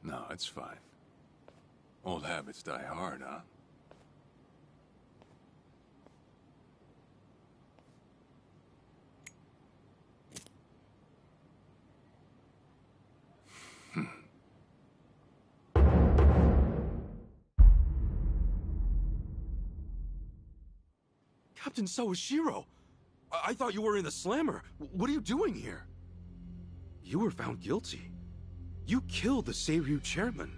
No, it's fine. Old habits die hard, huh? Captain Sawashiro! I thought you were in the slammer. What are you doing here? You were found guilty. You killed the Seiryu chairman.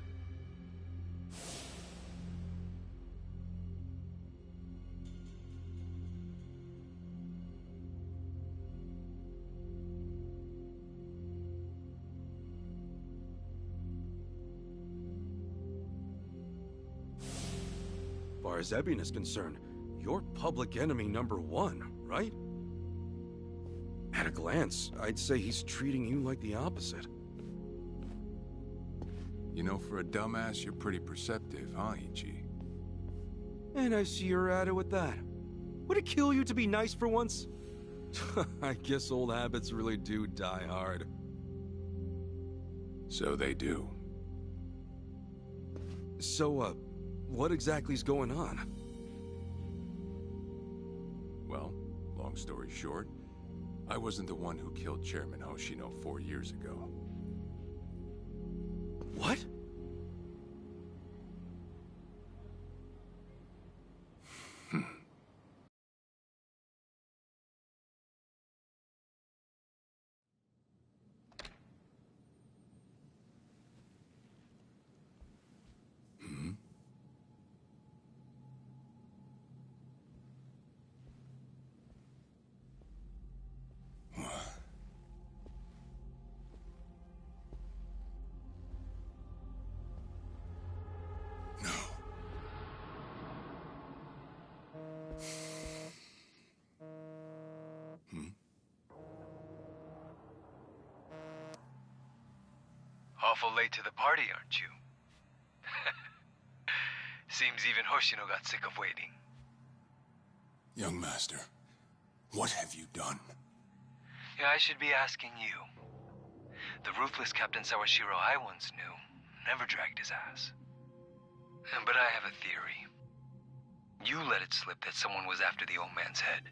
As far as Ebion is concerned, you're public enemy #1, right? At a glance, I'd say he's treating you like the opposite. You know, for a dumbass, you're pretty perceptive, huh, Ichi? And I see you're at it with that. Would it kill you to be nice for once? I guess old habits really do die hard. So they do. So, what exactly's going on? Well, long story short, I wasn't the one who killed Chairman Hoshino 4 years ago. What? Awful late to the party, aren't you? Seems even Hoshino got sick of waiting. Young master, what have you done? Yeah, I should be asking you. The ruthless Captain Sawashiro I once knew never dragged his ass. But I have a theory. You let it slip that someone was after the old man's head,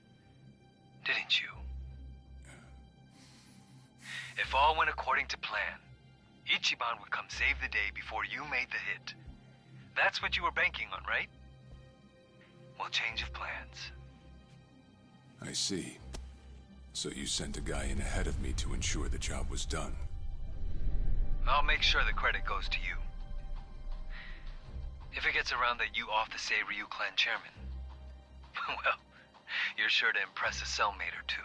didn't you? If all went according to plan, Ichiban would come save the day before you made the hit. That's what you were banking on, right? Well, change of plans. I see. So you sent a guy in ahead of me to ensure the job was done. I'll make sure the credit goes to you. If it gets around that you off the Seiryu clan chairman, well, you're sure to impress a cellmate or two.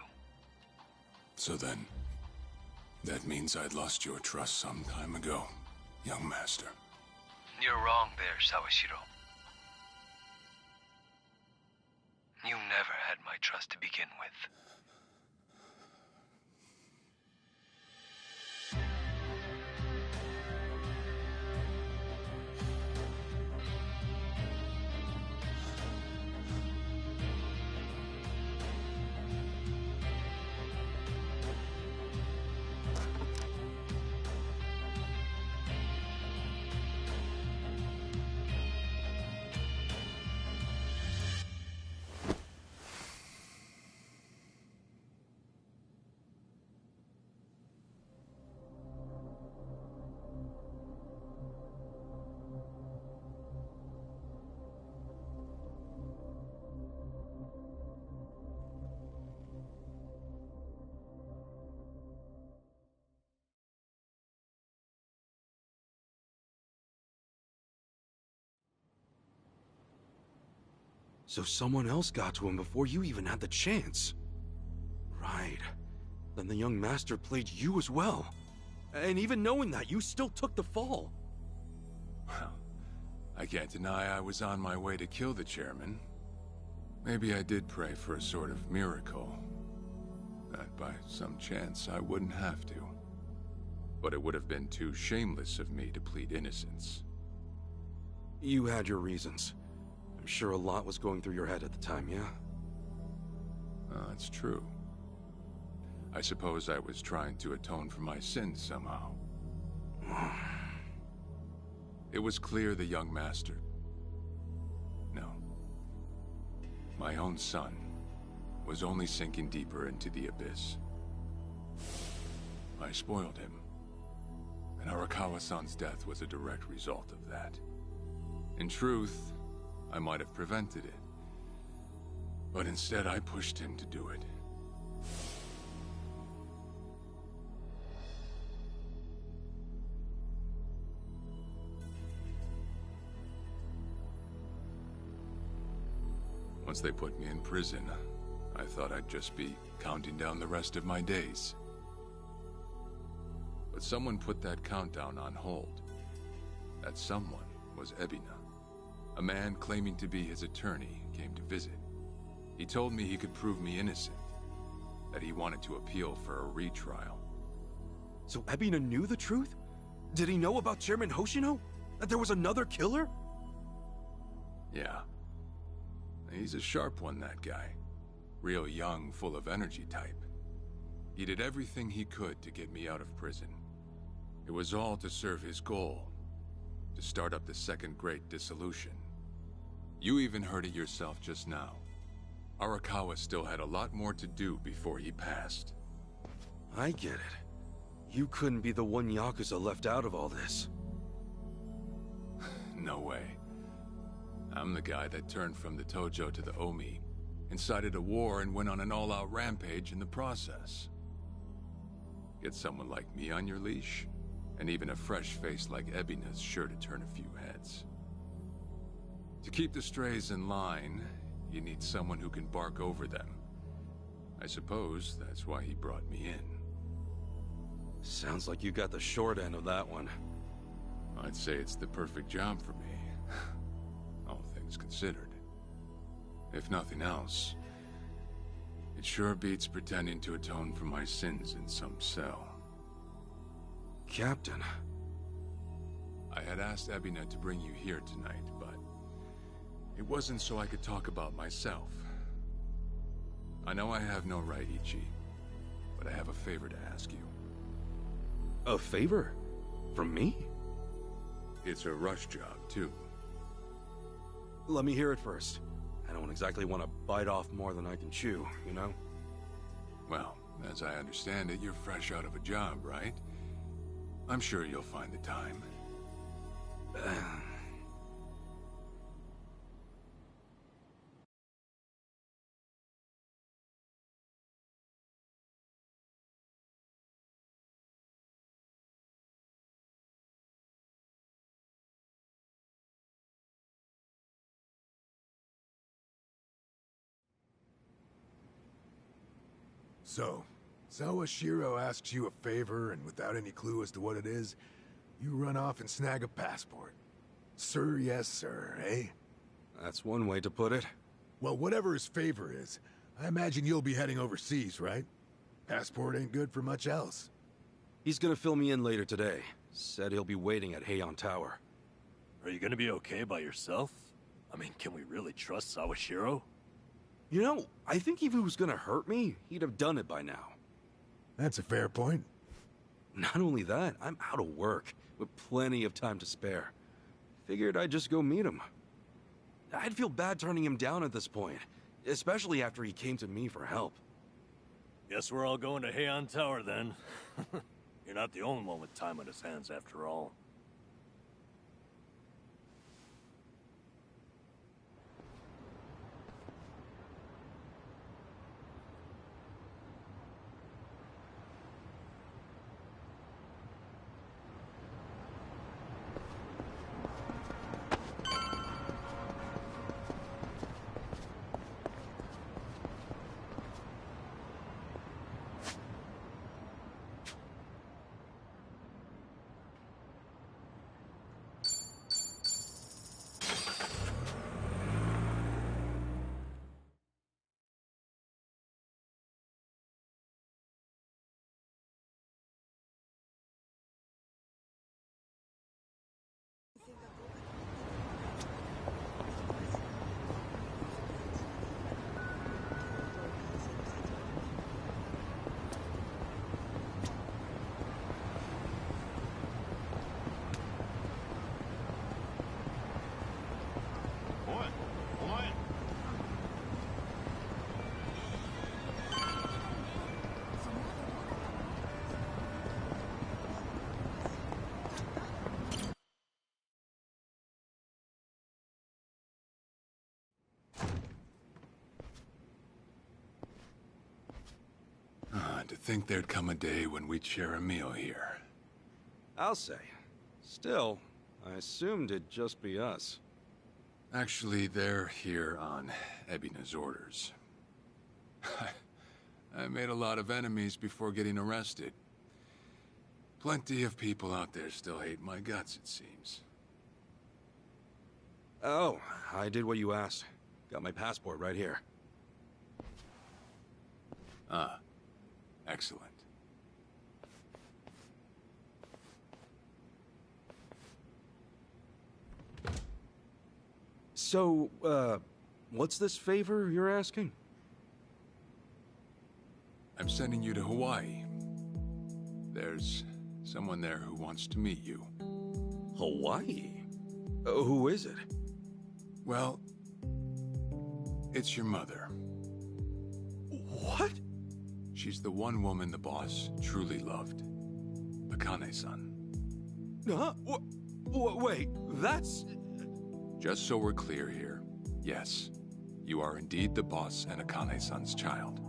So then, that means I'd lost your trust some time ago, young master. You're wrong there, Sawashiro. You never had my trust to begin with. So someone else got to him before you even had the chance. Right. Then the young master played you as well. And even knowing that, you still took the fall. Well, I can't deny I was on my way to kill the chairman. Maybe I did pray for a sort of miracle. That by some chance I wouldn't have to. But it would have been too shameless of me to plead innocence. You had your reasons. I'm sure a lot was going through your head at the time, yeah? That's true. I suppose I was trying to atone for my sins somehow. It was clear the young master... No. My own son was only sinking deeper into the abyss. I spoiled him. And Arakawa-san's death was a direct result of that. In truth, I might have prevented it. But instead, I pushed him to do it. Once they put me in prison, I thought I'd just be counting down the rest of my days. But someone put that countdown on hold. That someone was Ebina. A man claiming to be his attorney came to visit. He told me he could prove me innocent, that he wanted to appeal for a retrial. So Ebina knew the truth? Did he know about Chairman Hoshino? That there was another killer? Yeah. He's a sharp one, that guy. Real young, full of energy type. He did everything he could to get me out of prison. It was all to serve his goal, to start up the Second Great Dissolution. You even heard it yourself just now. Arakawa still had a lot more to do before he passed. I get it. You couldn't be the one Yakuza left out of all this. No way. I'm the guy that turned from the Tojo to the Omi, incited a war and went on an all-out rampage in the process. Get someone like me on your leash, and even a fresh face like Ebina's sure to turn a few heads. To keep the strays in line, you need someone who can bark over them. I suppose that's why he brought me in. Sounds like you got the short end of that one. I'd say it's the perfect job for me. All things considered. If nothing else, it sure beats pretending to atone for my sins in some cell. Captain. I had asked Ebina to bring you here tonight, but it wasn't so I could talk about myself. I know I have no right, Ichi, but I have a favor to ask you. A favor? From me? It's a rush job, too. Let me hear it first. I don't exactly want to bite off more than I can chew, you know? Well, as I understand it, you're fresh out of a job, right? I'm sure you'll find the time. So, Sawashiro asks you a favor, and without any clue as to what it is, you run off and snag a passport. Sir, yes, sir, eh? That's one way to put it. Well, whatever his favor is, I imagine you'll be heading overseas, right? Passport ain't good for much else. He's gonna fill me in later today. Said he'll be waiting at Heian Tower. Are you gonna be okay by yourself? I mean, can we really trust Sawashiro? You know, I think if he was gonna hurt me, he'd have done it by now. That's a fair point. Not only that, I'm out of work, with plenty of time to spare. Figured I'd just go meet him. I'd feel bad turning him down at this point, especially after he came to me for help. Guess we're all going to Heian Tower then. You're not the only one with time on his hands after all. think there'd come a day when we'd share a meal here. I'll say. Still, I assumed it'd just be us. Actually, they're here on Ebina's orders. I made a lot of enemies before getting arrested. Plenty of people out there still hate my guts, it seems. Oh, I did what you asked. Got my passport right here. Ah, excellent. So, what's this favor you're asking? I'm sending you to Hawaii. There's someone there who wants to meet you. Hawaii? Who is it? Well, it's your mother. What? She's the one woman the boss truly loved. Akane-san. Huh? Wait, that's... Just so we're clear here, yes, you are indeed the boss and Akane-san's child.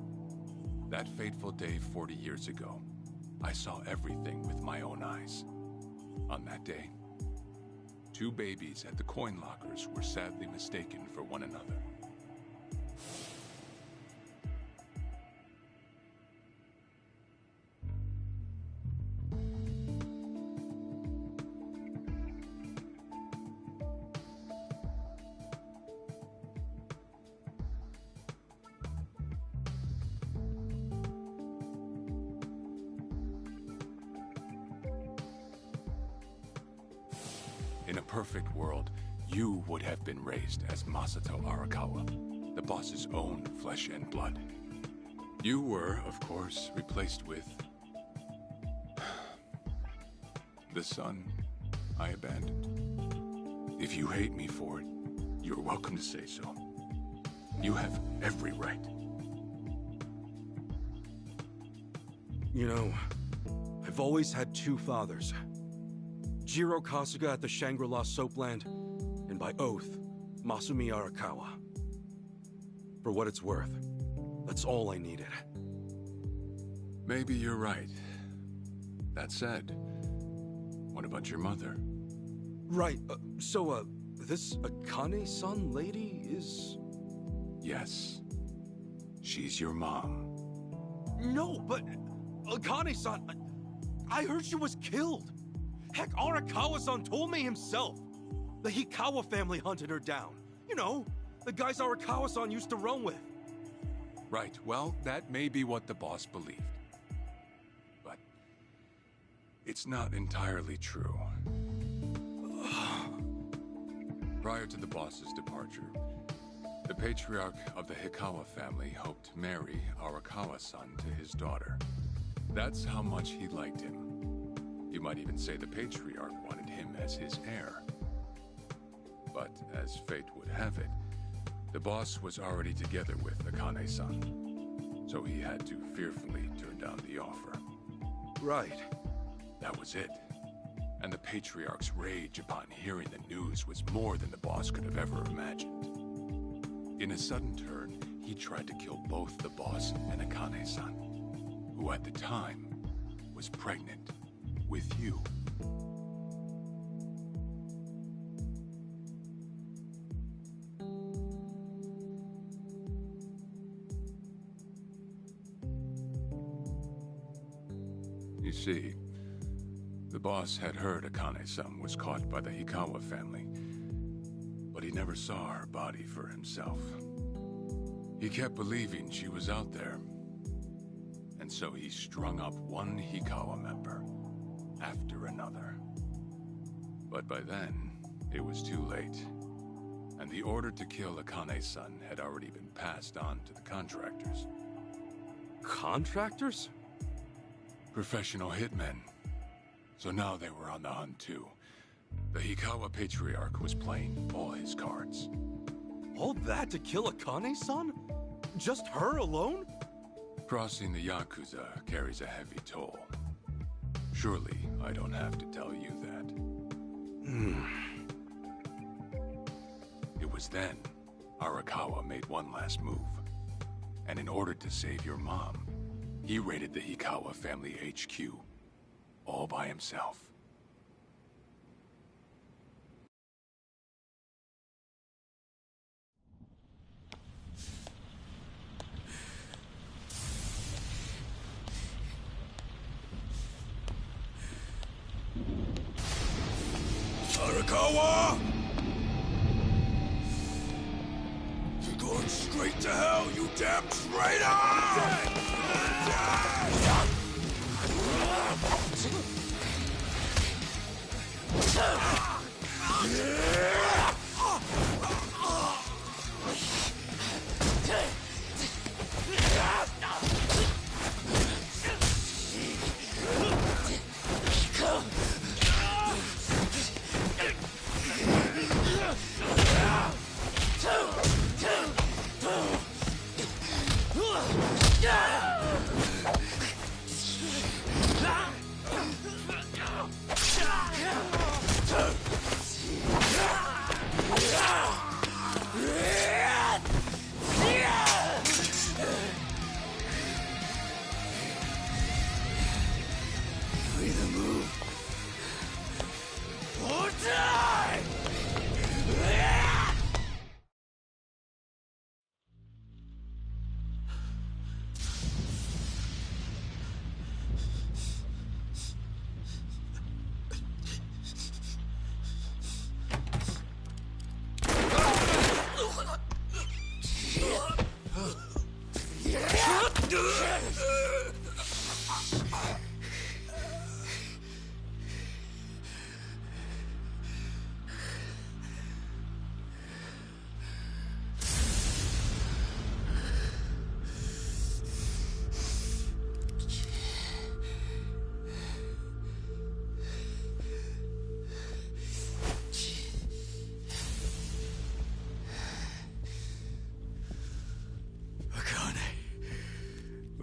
That fateful day 40 years ago, I saw everything with my own eyes. On that day, 2 babies at the coin lockers were sadly mistaken for one another. In a perfect world, you would have been raised as Masato Arakawa, the boss's own flesh and blood. You were, of course, replaced with... the son I abandoned. If you hate me for it, you're welcome to say so. You have every right. You know, I've always had 2 fathers. Jiro Kasuga at the Shangri-La Soapland, and by oath, Masumi Arakawa. For what it's worth, that's all I needed. Maybe you're right. That said, what about your mother? Right, so, this Akane-san lady is... Yes. She's your mom. No, but... Akane-san... I heard she was killed! Heck, Arakawa-san told me himself! The Hikawa family hunted her down. You know, the guys Arakawa-san used to roam with. Right, well, that may be what the boss believed. But... it's not entirely true. Prior to the boss's departure, the patriarch of the Hikawa family hoped to marry Arakawa-san to his daughter. That's how much he liked him. You might even say the patriarch wanted him as his heir. But as fate would have it, the boss was already together with Akane-san, so he had to fearfully turn down the offer. Right. That was it. And the patriarch's rage upon hearing the news was more than the boss could have ever imagined. In a sudden turn, he tried to kill both the boss and Akane-san, who at the time was pregnant with you. You see, the boss had heard Akane-san was caught by the Hikawa family, but he never saw her body for himself. He kept believing she was out there, and so he strung up one Hikawa member after another. But by then, it was too late, and the order to kill Akane-san had already been passed on to the contractors. Contractors? Professional hitmen. So now they were on the hunt too. The Hikawa Patriarch was playing all his cards. All that to kill Akane-san? Just her alone? Crossing the Yakuza carries a heavy toll. Surely I don't have to tell you that. It was then Arakawa made one last move. And in order to save your mom, He raided the Hikawa family HQ, all by himself. Arakawa! You're going straight to hell, you damn traitor!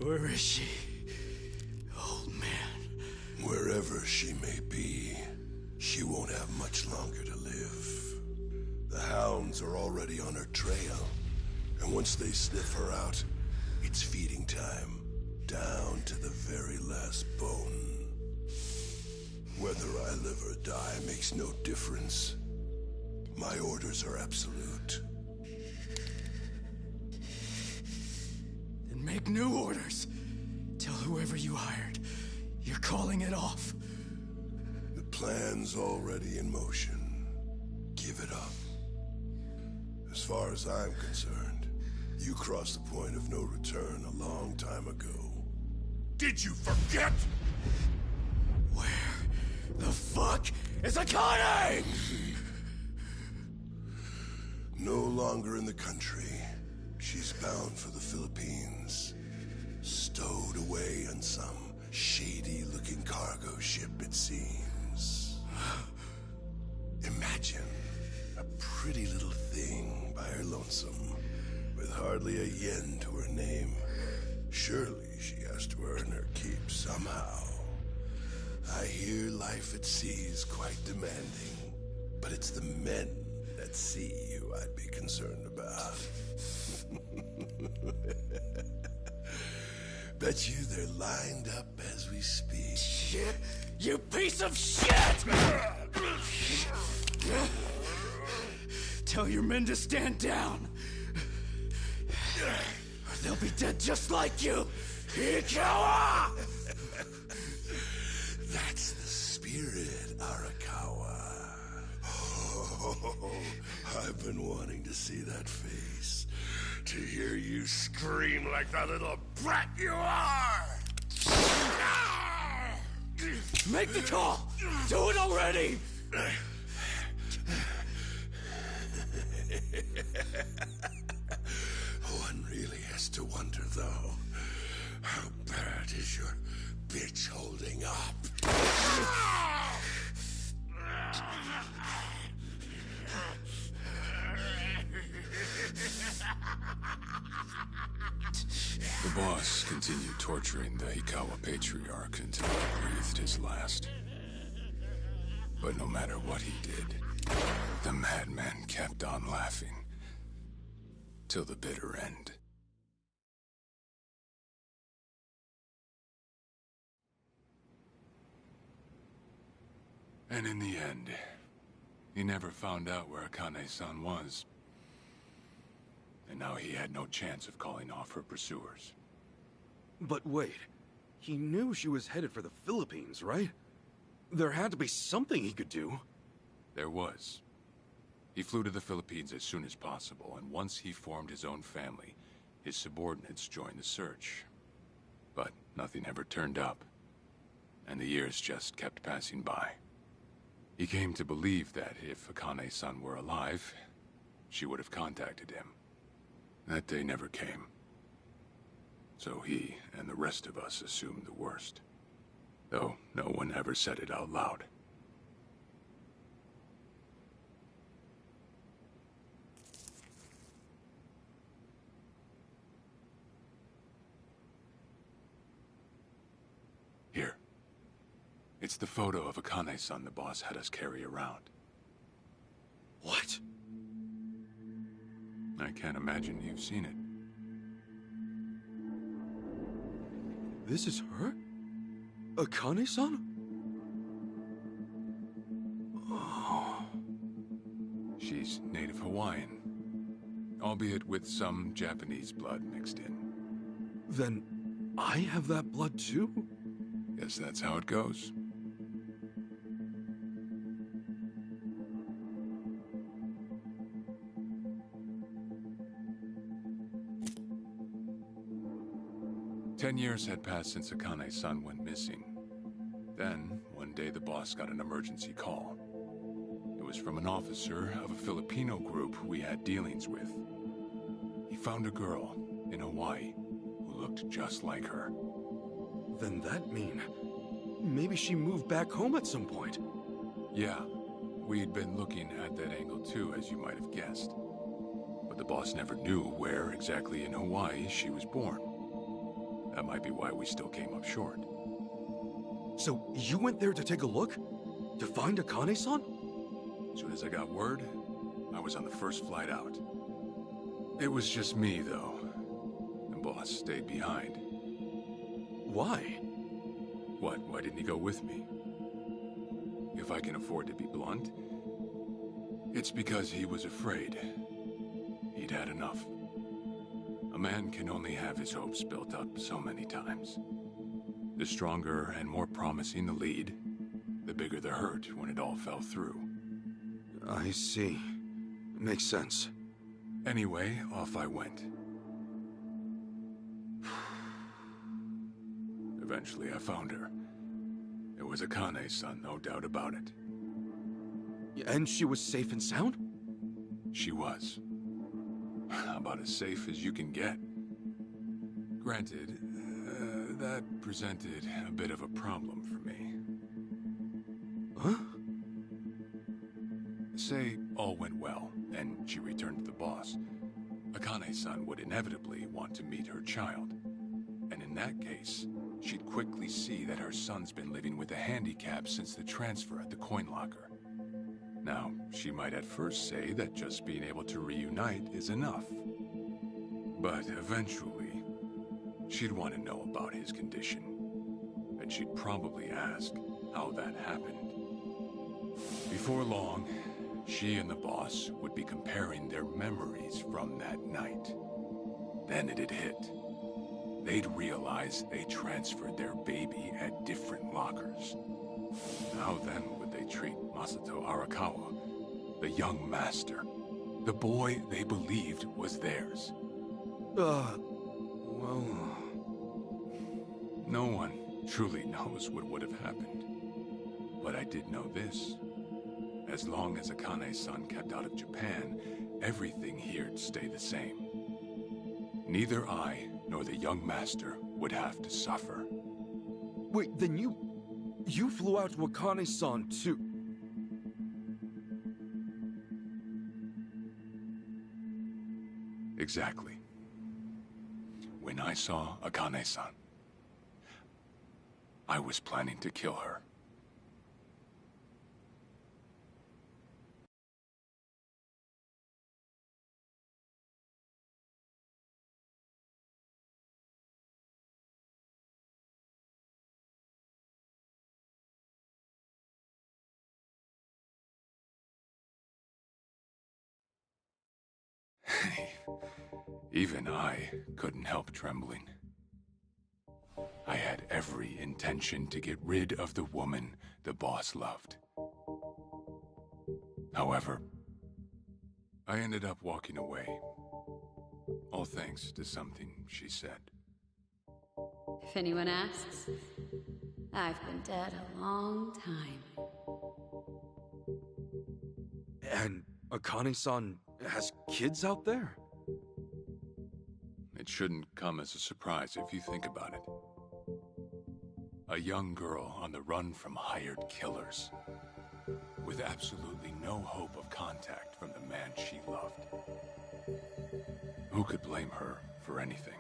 Where is she? Old man. Wherever she may be, she won't have much longer to live. The hounds are already on her trail, and once they sniff her out, it's feeding time, down to the very last bone. Whether I live or die makes no difference. My orders are absolute. Make new orders. Tell whoever you hired, you're calling it off. The plan's already in motion. Give it up. As far as I'm concerned, you crossed the point of no return a long time ago. Did you forget? Where the fuck is Akane? No longer in the country. She's bound for the Philippines. Stowed away on some shady-looking cargo ship, it seems. Imagine a pretty little thing by her lonesome, with hardly a yen to her name. Surely she has to earn her keep somehow. I hear life at sea is quite demanding, but it's the men at sea who I'd be concerned about. Bet you they're lined up as we speak. Shit! You piece of shit! Tell your men to stand down, or they'll be dead just like you, Hikawa! That's the spirit, Arakawa. Oh, I've been wanting to see that face. To hear you scream like the little brat you are! Make the call! Do it already! One really has to wonder, though, how bad is your bitch holding up? The boss continued torturing the Hikawa patriarch until he breathed his last. But no matter what he did, the madman kept on laughing. Till the bitter end. And in the end, he never found out where Akane-san was. And now he had no chance of calling off her pursuers. But wait, he knew she was headed for the Philippines, right? There had to be something he could do. There was. He flew to the Philippines as soon as possible, and once he formed his own family, his subordinates joined the search. But nothing ever turned up, and the years just kept passing by. He came to believe that if Akane-san were alive, she would have contacted him. That day never came. So he and the rest of us assumed the worst. Though no one ever said it out loud. Here. It's the photo of Akane-san the boss had us carry around. What? I can't imagine you've seen it. This is her? Akane-san? Oh. She's native Hawaiian, albeit with some Japanese blood mixed in. Then I have that blood too? Guess that's how it goes. Ten years had passed since Akane-san went missing. Then, one day the boss got an emergency call. It was from an officer of a Filipino group we had dealings with. He found a girl in Hawaii who looked just like her. Then that mean maybe she moved back home at some point. Yeah, we'd been looking at that angle too, as you might have guessed. But the boss never knew where exactly in Hawaii she was born. That might be why we still came up short. So you went there to take a look? To find Akane-san? As soon as I got word, I was on the first flight out. It was just me, though. The boss stayed behind. Why? What? Why didn't he go with me? If I can afford to be blunt, it's because he was afraid. He'd had enough. A man can only have his hopes built up so many times. The stronger and more promising the lead, the bigger the hurt when it all fell through. I see. Makes sense. Anyway, off I went. Eventually I found her. It was Akane-san, no doubt about it. And she was safe and sound? She was. About as safe as you can get. Granted, that presented a bit of a problem for me. Huh? Say all went well, and she returned to the boss. Akane-san would inevitably want to meet her child. And in that case, she'd quickly see that her son's been living with a handicap since the transfer at the coin locker. Now, she might at first say that just being able to reunite is enough. But eventually, she'd want to know about his condition. And she'd probably ask how that happened. Before long, she and the boss would be comparing their memories from that night. Then it'd hit. They'd realize they transferred their baby at different lockers. How then would they treat Masato Arakawa, the young master, the boy they believed was theirs? Well... No one truly knows what would have happened. But I did know this. As long as Akane-san kept out of Japan, everything here'd stay the same. Neither I nor the young master would have to suffer. Wait, then you flew out to Akane-san too? Exactly. When I saw Akane-san, I was planning to kill her. Even I couldn't help trembling. I had every intention to get rid of the woman the boss loved. However, I ended up walking away, all thanks to something she said. If anyone asks, I've been dead a long time. And Akane-san has kids out there? It shouldn't come as a surprise if you think about it. A young girl on the run from hired killers, with absolutely no hope of contact from the man she loved. Who could blame her for anything?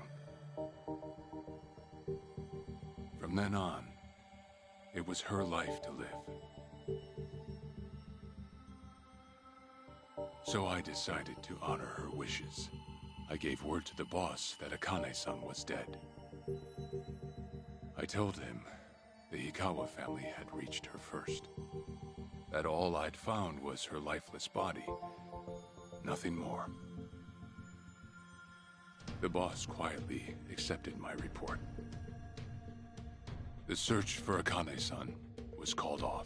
From then on, it was her life to live. So I decided to honor her wishes. I gave word to the boss that Akane-san was dead. I told him the Hikawa family had reached her first. That all I'd found was her lifeless body. Nothing more. The boss quietly accepted my report. The search for Akane-san was called off.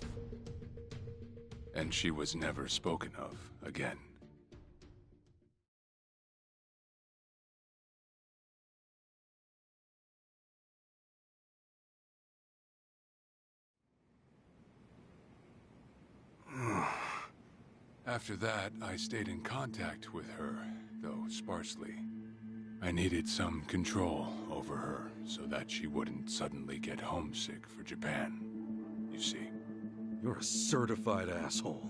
And she was never spoken of again. After that, I stayed in contact with her, though sparsely. I needed some control over her so that she wouldn't suddenly get homesick for Japan, you see. You're a certified asshole.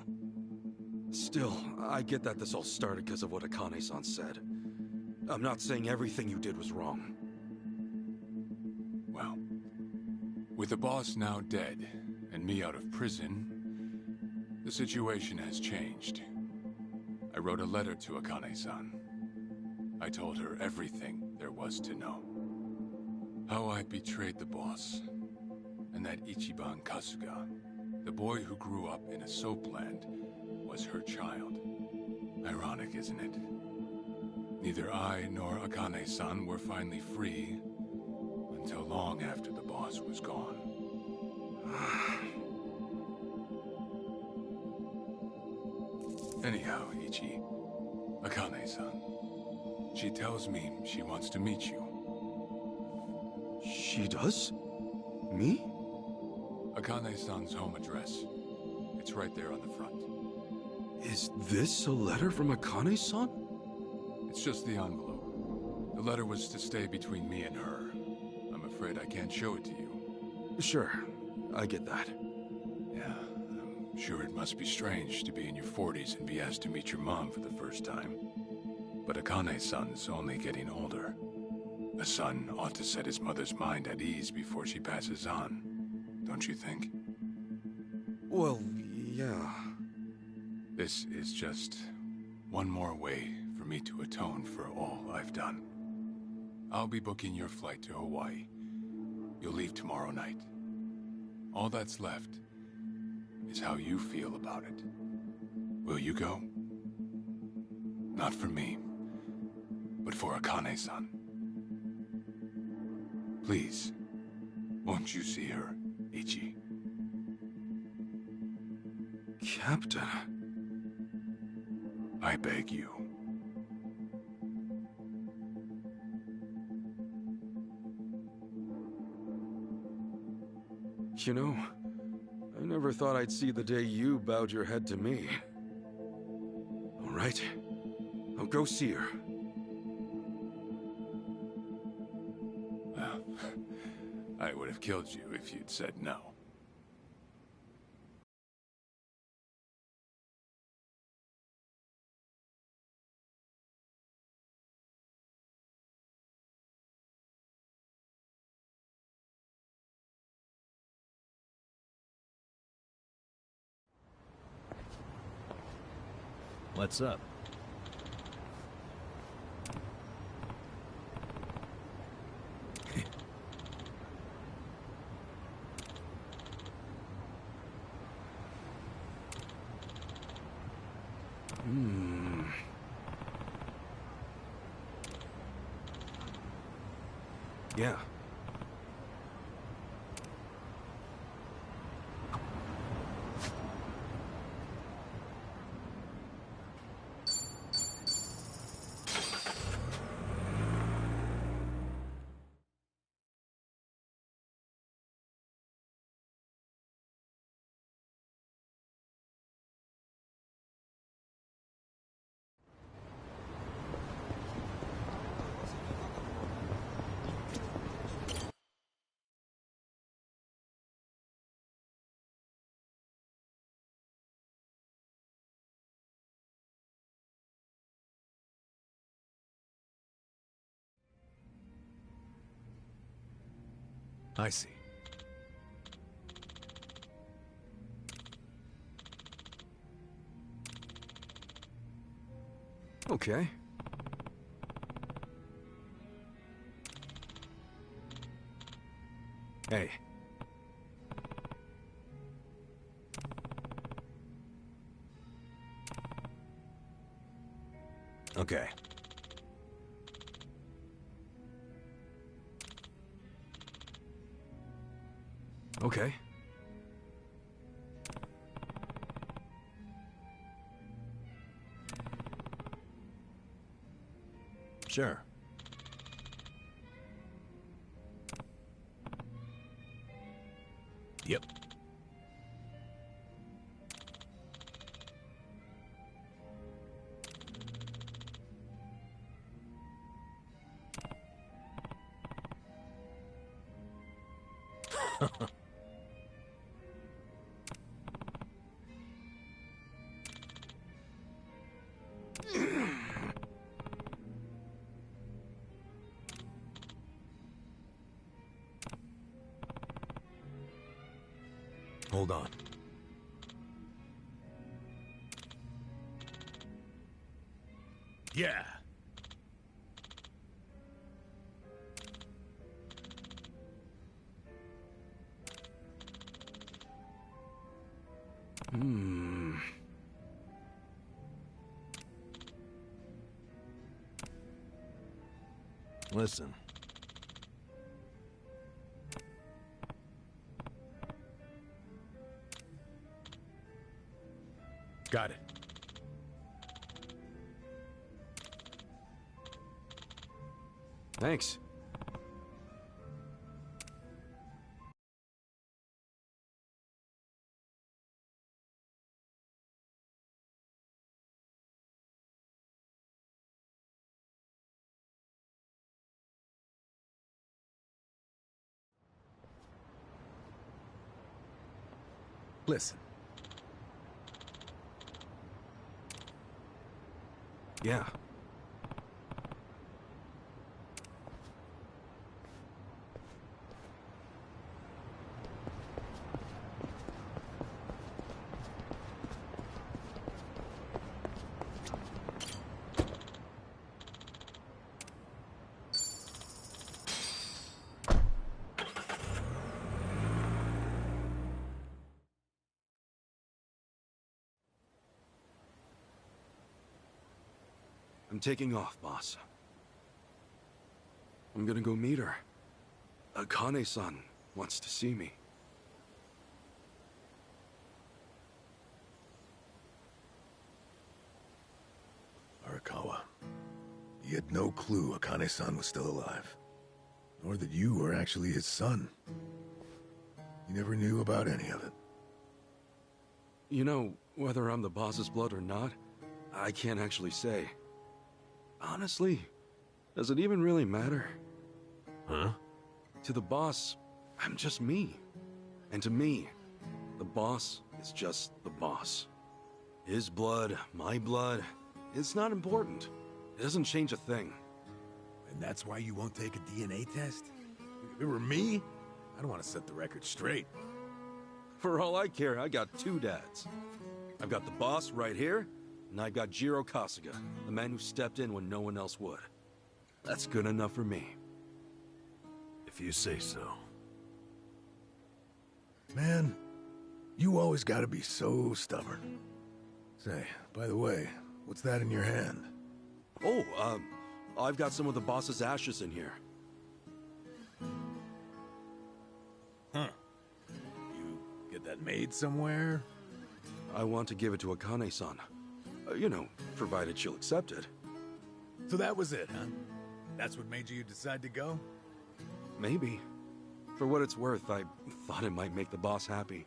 Still, I get that this all started because of what Akane-san said. I'm not saying everything you did was wrong. Well, with the boss now dead and me out of prison, the situation has changed. I wrote a letter to Akane-san. I told her everything there was to know. How I betrayed the boss, and that Ichiban Kasuga, the boy who grew up in a soapland, was her child. Ironic, isn't it? Neither I nor Akane-san were finally free until long after the boss was gone. Anyhow, Ichi, Akane-san, she tells me she wants to meet you. She does? Me? Akane-san's home address. It's right there on the front. Is this a letter from Akane-san? It's just the envelope. The letter was to stay between me and her. I'm afraid I can't show it to you. Sure, I get that. Yeah, I'm sure it must be strange to be in your 40s and be asked to meet your mom for the first time. But Akane-san's only getting older. A son ought to set his mother's mind at ease before she passes on, don't you think? Well, yeah. This is just one more way for me to atone for all I've done. I'll be booking your flight to Hawaii. You'll leave tomorrow night. All that's left is how you feel about it. Will you go? Not for me, but for Akane-san. Please, won't you see her, Ichi? Captain. I beg you. You know, I never thought I'd see the day you bowed your head to me. All right, I'll go see her. Well, I would have killed you if you'd said no. What's up? Yeah. I see. Okay. Hey. Okay. Okay. Sure. Yep. Hold on. Yeah. Listen. Got it. Thanks. Listen. Yeah. I'm taking off, boss. I'm gonna go meet her. Akane-san wants to see me. Arakawa. He had no clue Akane-san was still alive. Nor that you were actually his son. He never knew about any of it. You know, whether I'm the boss's blood or not, I can't actually say. Honestly, does it even really matter? Huh? To the boss, I'm just me. And to me, the boss is just the boss. His blood, my blood, it's not important. It doesn't change a thing. And that's why you won't take a DNA test? If it were me, I'd want to set the record straight. For all I care, I got two dads. I've got the boss right here, and I've got Jiro Kasuga, the man who stepped in when no one else would. That's good enough for me. If you say so. Man, you always gotta be so stubborn. Say, by the way, what's that in your hand? Oh, I've got some of the boss's ashes in here. get that made somewhere? I want to give it to Akane-san. You know, provided she'll accept it. So that was it, huh? That's what made you decide to go? Maybe. For what it's worth, I thought it might make the boss happy.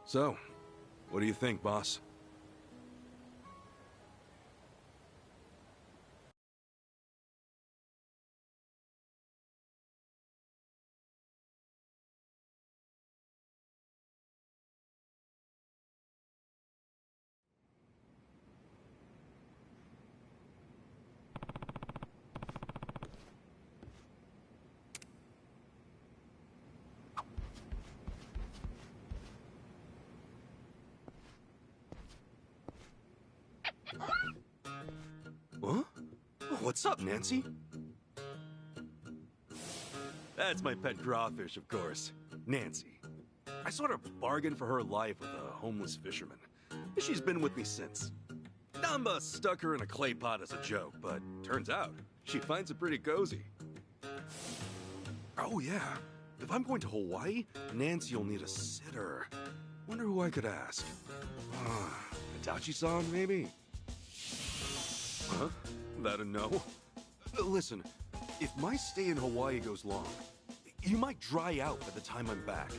So, what do you think, boss? Huh? What's up, Nancy? That's my pet crawfish, of course. Nancy. I sort of bargained for her life with a homeless fisherman. She's been with me since. Namba stuck her in a clay pot as a joke, but turns out she finds it pretty cozy. Oh yeah, if I'm going to Hawaii, Nancy will need a sitter. Wonder who I could ask. Itachi-san, maybe? Huh? That a no? Listen, if my stay in Hawaii goes long, you might dry out by the time I'm back.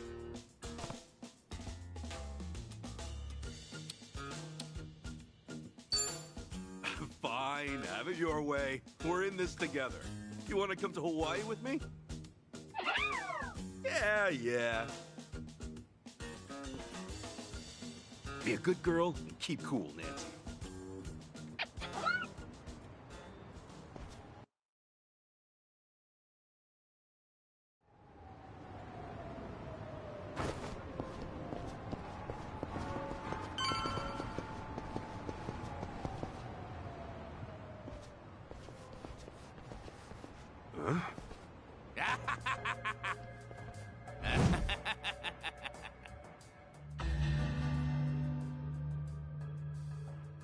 Fine, have it your way. We're in this together. You want to come to Hawaii with me? Yeah. Be a good girl and keep cool, Nancy.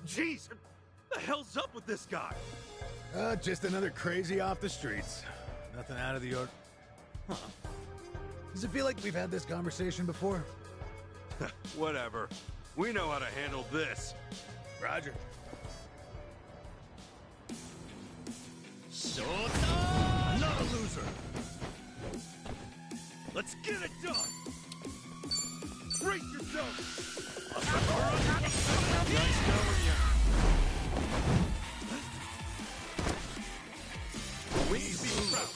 Jeez, what the hell's up with this guy? Just another crazy off the streets. Nothing out of the ordinary. Huh. Does it feel like we've had this conversation before? Whatever. We know how to handle this. Roger. Not a loser! Let's get it done! Brace yourself! Nice knowing you. We need to be proud.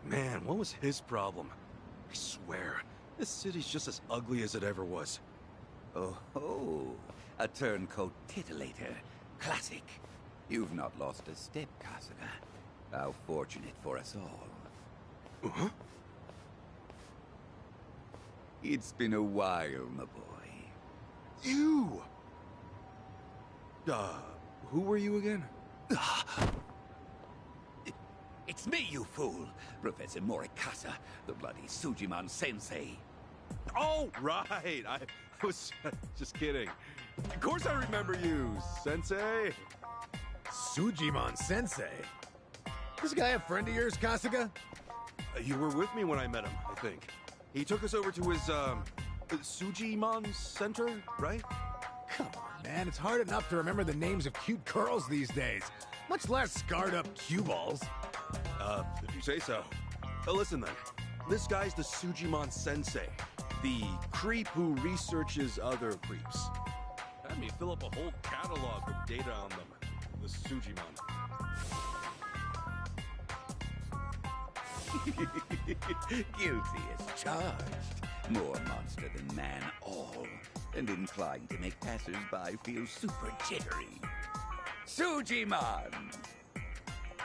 Man, what was his problem? I swear, this city's just as ugly as it ever was. Oh, a turncoat titillator. Classic. You've not lost a step, Kasuga. How fortunate for us all. Huh? It's been a while, my boy. You! Who were you again? It's me, you fool! Professor Morikasa, the bloody Sujimon Sensei. Oh, right! I was just kidding. Of course I remember you, Sensei! Sujimon Sensei? This guy a friend of yours, Kasuga? You were with me when I met him, I think. He took us over to his, Sujimon Center, right? Come on, man. It's hard enough to remember the names of cute girls these days. Much less scarred-up cue balls. If you say so. Listen then. This guy's the Sujimon Sensei. The creep who researches other creeps. Had me fill up a whole catalog with data on them. The Sujimon. Guilty as charged. More monster than man all. And inclined to make passers-by feel super jittery. Sujimon!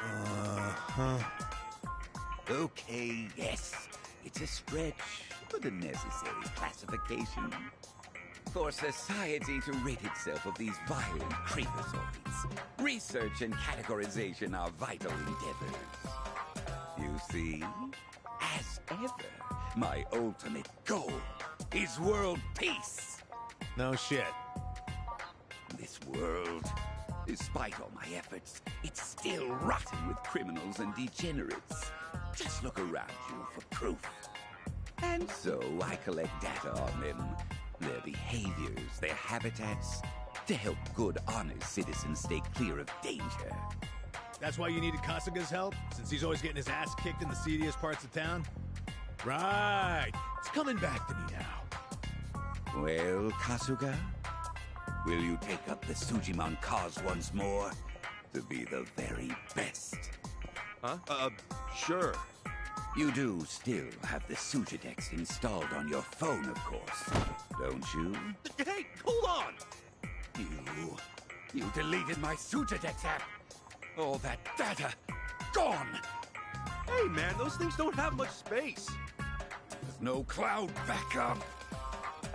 Uh-huh. Okay, yes. It's a stretch, but a necessary classification. For society to rid itself of these violent creepazoids, research and categorization are vital endeavors. You see, as ever, my ultimate goal is world peace. No shit. this world. Despite all my efforts, it's still rotten with criminals and degenerates. Just look around you for proof. And so I collect data on them, their behaviors, their habitats, to help good, honest citizens stay clear of danger. That's why you needed Kasuga's help, since he's always getting his ass kicked in the seediest parts of town? Right! It's coming back to me now. Well, Kasuga, will you take up the Sujimon cause once more to be the very best? Huh? Sure. You do still have the Sujidex installed on your phone, of course, don't you? Hey, hold on! You deleted my Sujidex app! All that data, gone! Hey man, those things don't have much space. There's no cloud backup.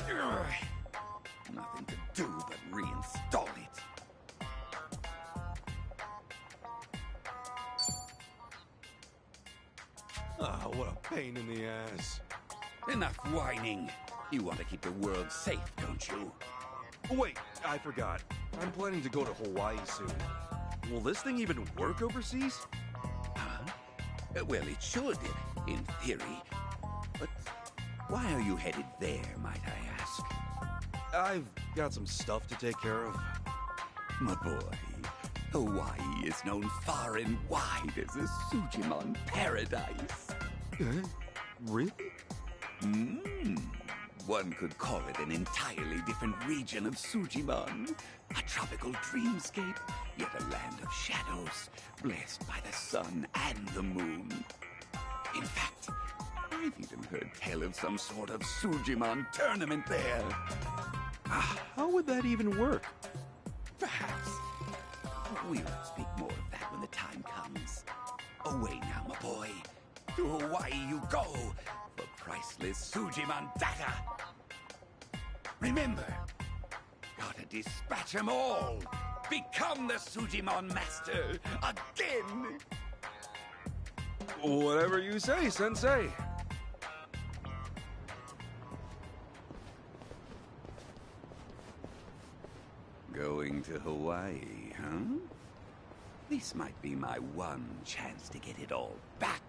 Ugh. Nothing to do but reinstall it. Ah, what a pain in the ass. Enough whining. You want to keep the world safe, don't you? Wait, I forgot. I'm planning to go to Hawaii soon. Will this thing even work overseas? Huh? Well, it should, in theory. But why are you headed there, might I ask? I've got some stuff to take care of. My boy, Hawaii is known far and wide as a Sujimon paradise. Really? One could call it an entirely different region of Sujimon. A tropical dreamscape, yet a land of shadows, blessed by the sun and the moon. In fact, I've even heard tell of some sort of Sujimon tournament there. How would that even work? Perhaps. We'll speak more of that when the time comes. Away now, my boy. To Hawaii you go for priceless Sujimon data. Remember, gotta dispatch them all. Become the Sujimon master again. Whatever you say, Sensei. Going to Hawaii, huh? This might be my one chance to get it all back.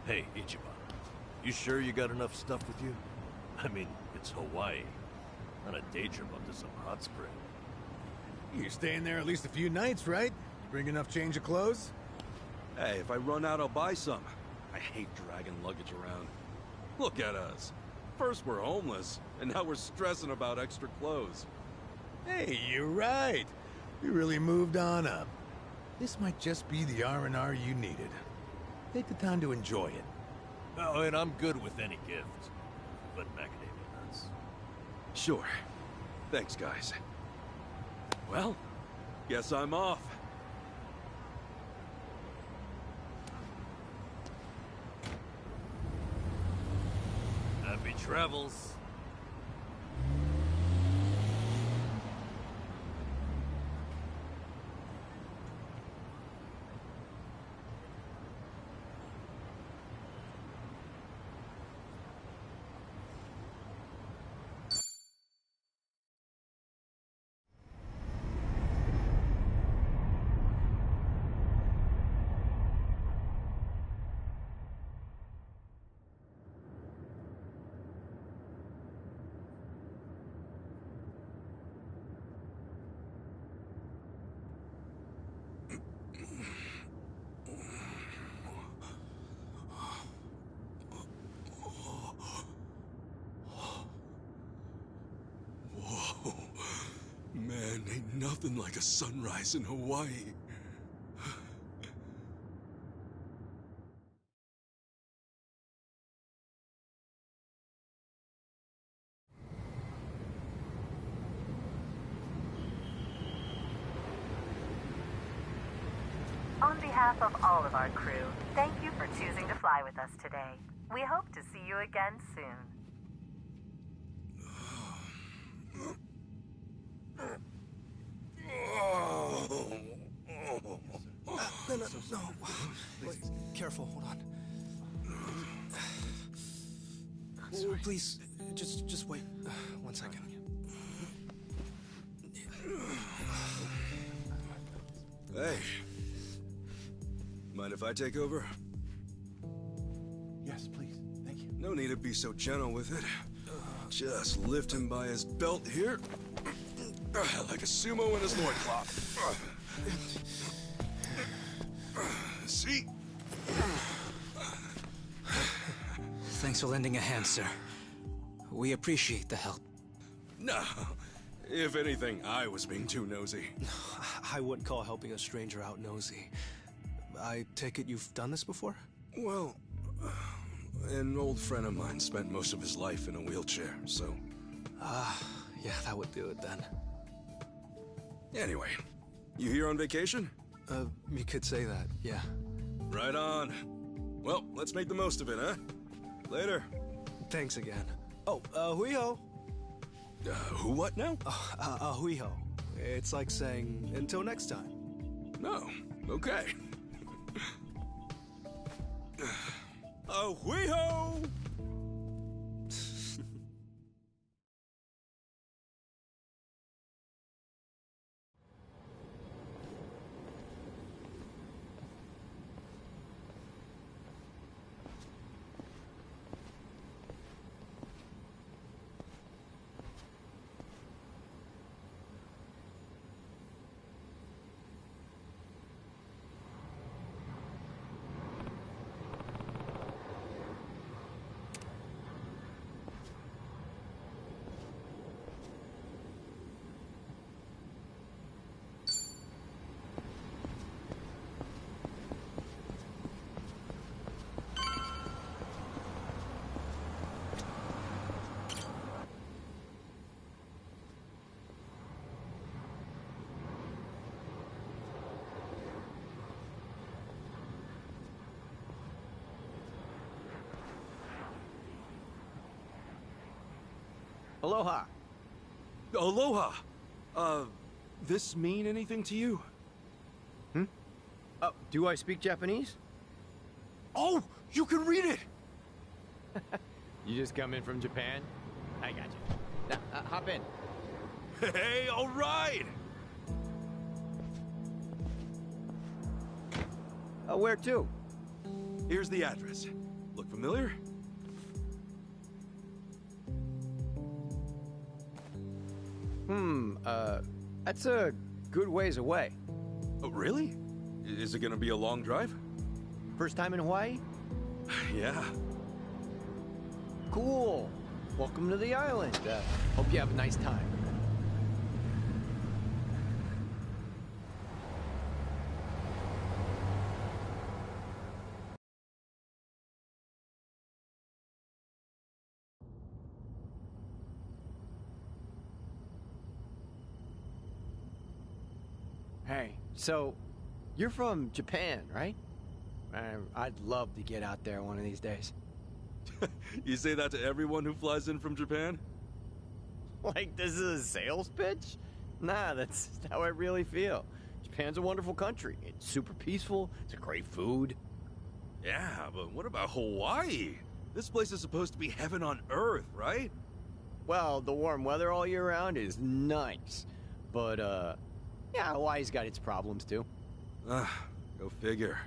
Hey, Ichiban. You sure you got enough stuff with you? I mean, it's Hawaii. Not a day trip up to some hot spring. You're staying there at least a few nights, right? You bring enough change of clothes? Hey, if I run out, I'll buy some. I hate dragging luggage around. Look at us. First we're homeless, and now we're stressing about extra clothes. Hey, you're right. We really moved on up. This might just be the R&R you needed. Take the time to enjoy it. Oh, and I'm good with any gift. But macadamia nuts. Sure. Thanks, guys. Well, guess I'm off. Happy travels. nothing like a sunrise in Hawaii. On behalf of all of our crew, thank you for choosing to fly with us today. We hope to see you again soon. No. Wait, careful, hold on. Oh, please, just wait 1 second. Hey. Mind if I take over? Yes, please. Thank you. No need to be so gentle with it. Just lift him by his belt here. Like a sumo in his loincloth. See? Thanks for lending a hand, sir. We appreciate the help. No. If anything, I was being too nosy. I wouldn't call helping a stranger out nosy. I take it you've done this before? Well, an old friend of mine spent most of his life in a wheelchair, so... Yeah, that would do it then. Anyway, you here on vacation? You could say that, yeah. Right on. Well, let's make the most of it, huh? Later. Thanks again. Oh, hui-ho. Who what now? Hui-ho. It's like saying, until next time. No, okay. Hui-ho! Aloha. Aloha! This mean anything to you? Do I speak Japanese? Oh, you can read it! You just come in from Japan? I got you. Now, hop in. Hey, all right! Where to? Here's the address. Look familiar? That's a good ways away. Oh, really? Is it gonna be a long drive? First time in Hawaii? Yeah. Cool. Welcome to the island. Hope you have a nice time. Hey, so you're from Japan, right? I'd love to get out there one of these days. You say that to everyone who flies in from Japan? Like this is a sales pitch? Nah, that's how I really feel. Japan's a wonderful country. It's super peaceful. It's a great food. Yeah, but what about Hawaii? This place is supposed to be heaven on earth, right? Well, the warm weather all year round is nice. But, yeah, Hawaii's got its problems, too. Go figure.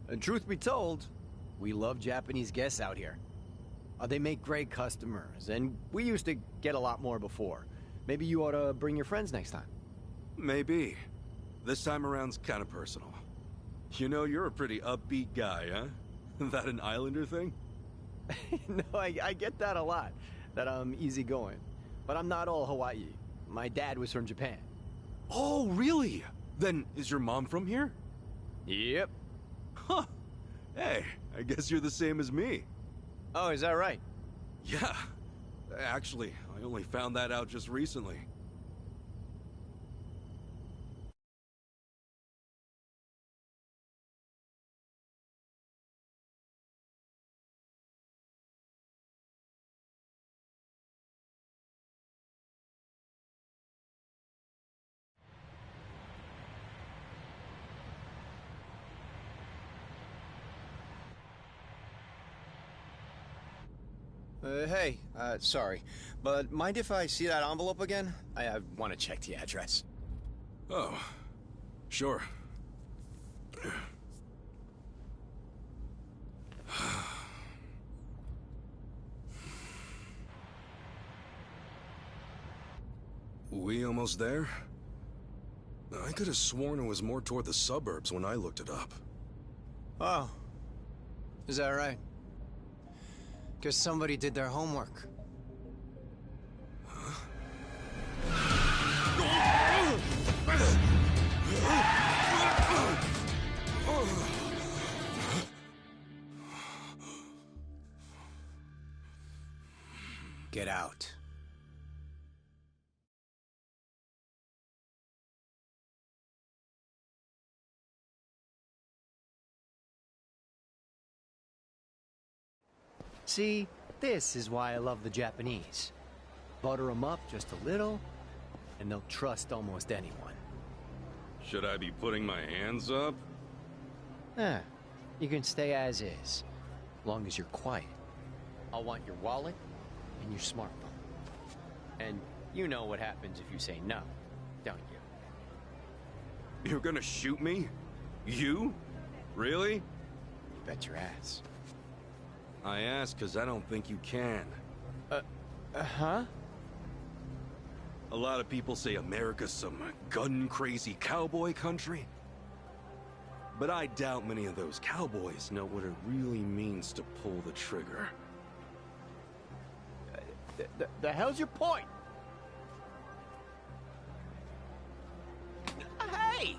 And truth be told, we love Japanese guests out here. They make great customers, and we used to get a lot more before. Maybe you ought to bring your friends next time. Maybe. This time around's kind of personal. You know, you're a pretty upbeat guy, huh? That an Islander thing? No, I get that a lot, that I'm easygoing. But I'm not all Hawaii. My dad was from Japan. Oh, really? Then is your mom from here? Yep. Huh. Hey, I guess you're the same as me. Oh, is that right? Yeah. Actually, I only found that out just recently. Hey, sorry, but mind if I see that envelope again? I want to check the address. Oh, sure. We almost there? I could have sworn it was more toward the suburbs when I looked it up. Oh, is that right? Guess somebody did their homework. Get out. See, this is why I love the Japanese. Butter them up just a little, and they'll trust almost anyone. Should I be putting my hands up? You can stay as is, long as you're quiet. I'll want your wallet and your smartphone. And you know what happens if you say no, don't you? You're gonna shoot me? You? Really? You bet your ass. I ask because I don't think you can. Huh? A lot of people say America's some gun-crazy cowboy country. But I doubt many of those cowboys know what it really means to pull the trigger. The hell's your point? Hey!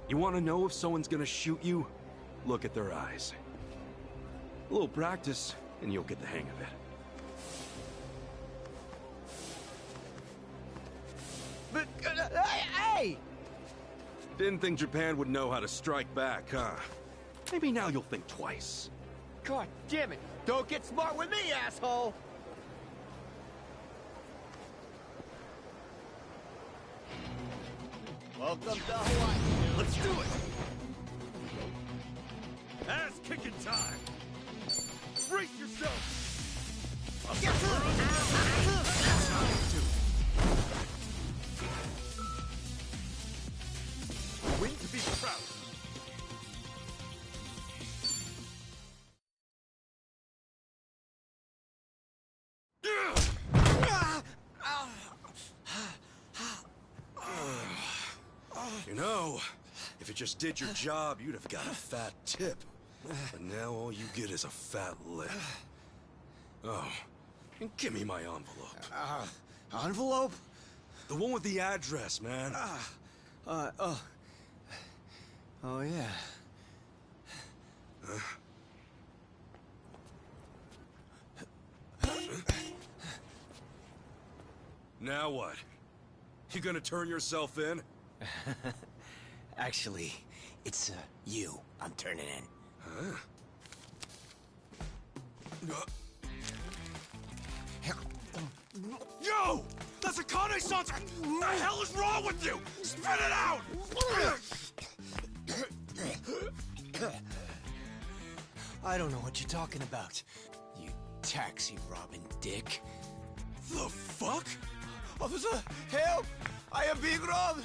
You want to know if someone's gonna shoot you? Look at their eyes. A little practice, and you'll get the hang of it. But, hey! Didn't think Japan would know how to strike back, huh? Maybe now you'll think twice. God damn it! Don't get smart with me, asshole! Welcome to Hawaii. Let's do it! Ass-kicking time! Brace yourself! Win to be proud. You know, if you just did your job, you'd have got a fat tip. But now all you get is a fat lip. Oh, and give me my envelope. Envelope? The one with the address, man. Oh, yeah. Now what? You gonna turn yourself in? Actually, it's, you I'm turning in. Huh? Yo! That's a Kane-san! What the hell is wrong with you? Spit it out! I don't know what you're talking about, you taxi-robbing dick. The fuck? Officer, help! I am being robbed!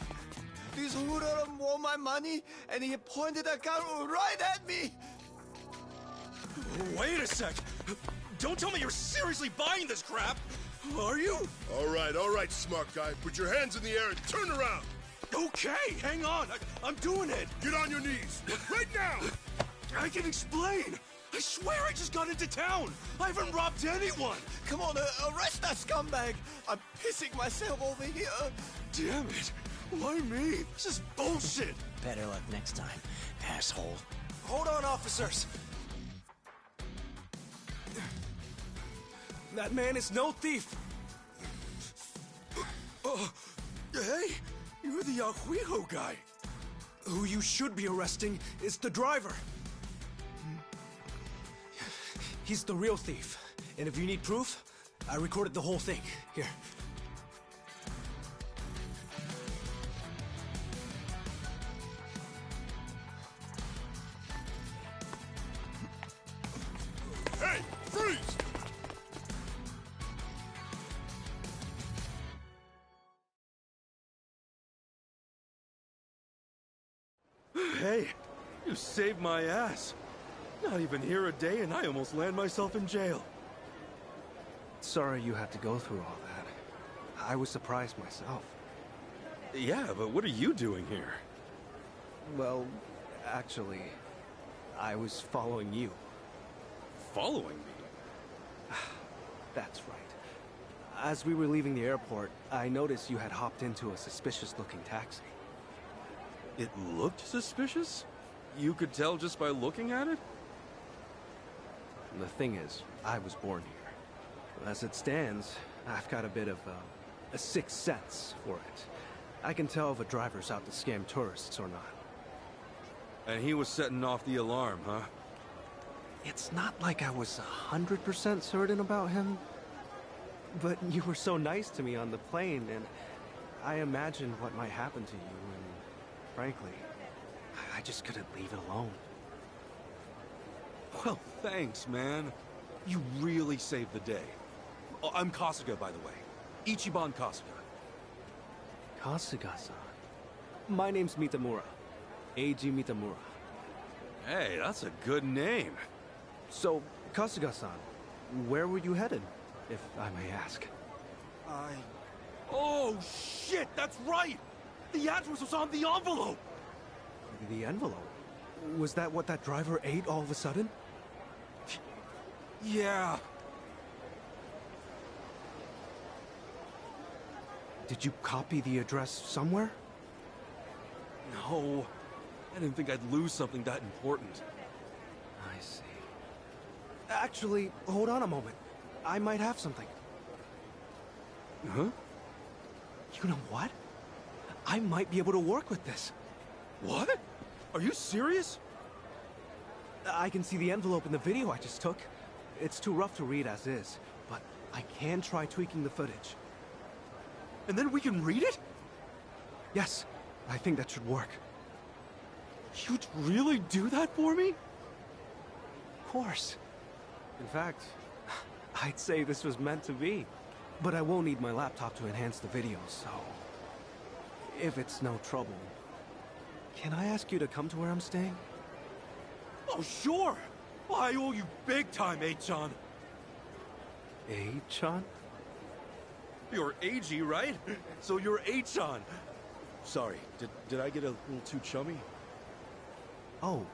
This hoodlum won my money, and he pointed a gun right at me! Wait a sec! Don't tell me you're seriously buying this crap! Are you? All right, smart guy. Put your hands in the air and turn around. Okay, hang on. I'm doing it. Get on your knees. Right now. I can explain. I swear I just got into town! I haven't robbed anyone! Come on, arrest that scumbag! I'm pissing myself over here! Damn it! Why me? This is bullshit! Better luck next time, asshole. Hold on, officers! That man is no thief! Hey, you're the Yahuiho guy. Who you should be arresting is the driver. He's the real thief. And if you need proof, I recorded the whole thing. Here. Hey, freeze! Hey, you saved my ass. Not even here a day and I almost land myself in jail. Sorry you had to go through all that. I was surprised myself. Yeah, but what are you doing here? Well, actually, I was following you. Following me? That's right. As we were leaving the airport, I noticed you had hopped into a suspicious-looking taxi. It looked suspicious? You could tell just by looking at it? The thing is, I was born here. As it stands, I've got a bit of a sixth sense for it. I can tell if a driver's out to scam tourists or not. And he was setting off the alarm, huh? It's not like I was 100% certain about him. But you were so nice to me on the plane, and I imagined what might happen to you, and frankly, I just couldn't leave it alone. Well, thanks, man. You really saved the day. Oh, I'm Kasuga, by the way. Ichiban Kasuga. Kasuga-san. My name's Mitamura. Eiji Mitamura. Hey, that's a good name. So, Kasuga-san, where were you headed, if I may ask? Oh, shit, that's right! The address was on the envelope! The envelope? Was that what that driver ate all of a sudden? Yeah. Did you copy the address somewhere? No. I didn't think I'd lose something that important. I see. Actually, hold on a moment. I might have something. Huh? You know what? I might be able to work with this. What? Are you serious? I can see the envelope in the video I just took. It's too rough to read as is, but I can try tweaking the footage. And then we can read it? Yes, I think that should work. You'd really do that for me? Of course. In fact, I'd say this was meant to be. But I will need my laptop to enhance the video, so... if it's no trouble, can I ask you to come to where I'm staying? Oh, sure! I owe you big time, A-chan. A-chan? You're A-G, right? So you're A-chan. Sorry, did I get a little too chummy? Oh,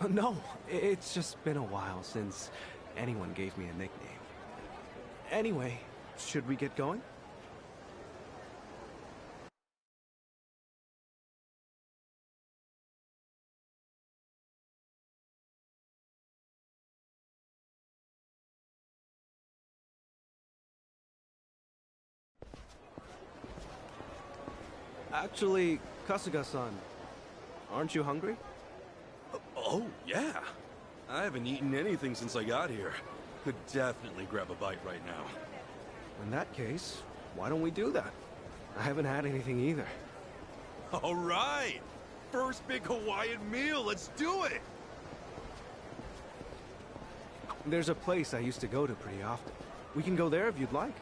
no. It's just been a while since anyone gave me a nickname. Anyway, should we get going? Actually, Kasuga-san, aren't you hungry? Oh, yeah. I haven't eaten anything since I got here. Could definitely grab a bite right now. In that case, why don't we do that? I haven't had anything either. All right! First big Hawaiian meal, let's do it! There's a place I used to go to pretty often. We can go there if you'd like.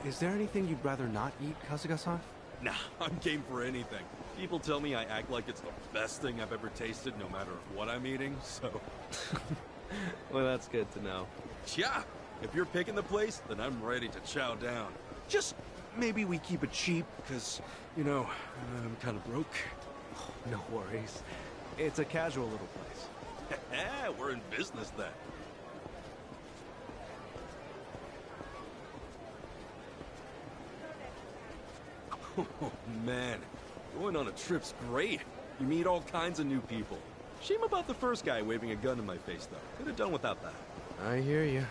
Is there anything you'd rather not eat, Kasuga-san? Nah, I'm game for anything. People tell me I act like it's the best thing I've ever tasted, no matter what I'm eating, so... Well, that's good to know. Yeah, if you're picking the place, then I'm ready to chow down. Just maybe we keep it cheap, because, you know, I'm kind of broke. No worries. It's a casual little place. We're in business then. Oh, man. Going on a trip's great. You meet all kinds of new people. Shame about the first guy waving a gun in my face, though. Could have done without that. I hear you.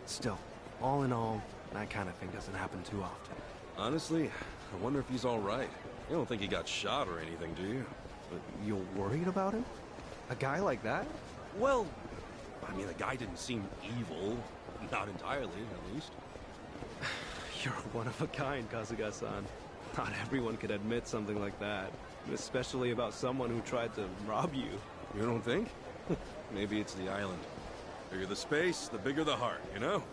Still, all in all, that kind of thing doesn't happen too often. Honestly, I wonder if he's all right. You don't think he got shot or anything, do you? But you're worried about him? A guy like that? Well, I mean, the guy didn't seem evil. Not entirely, at least. You're one of a kind, Kasuga-san. Not everyone could admit something like that. Especially about someone who tried to rob you. You don't think? Maybe it's the island. Bigger the space, the bigger the heart, you know?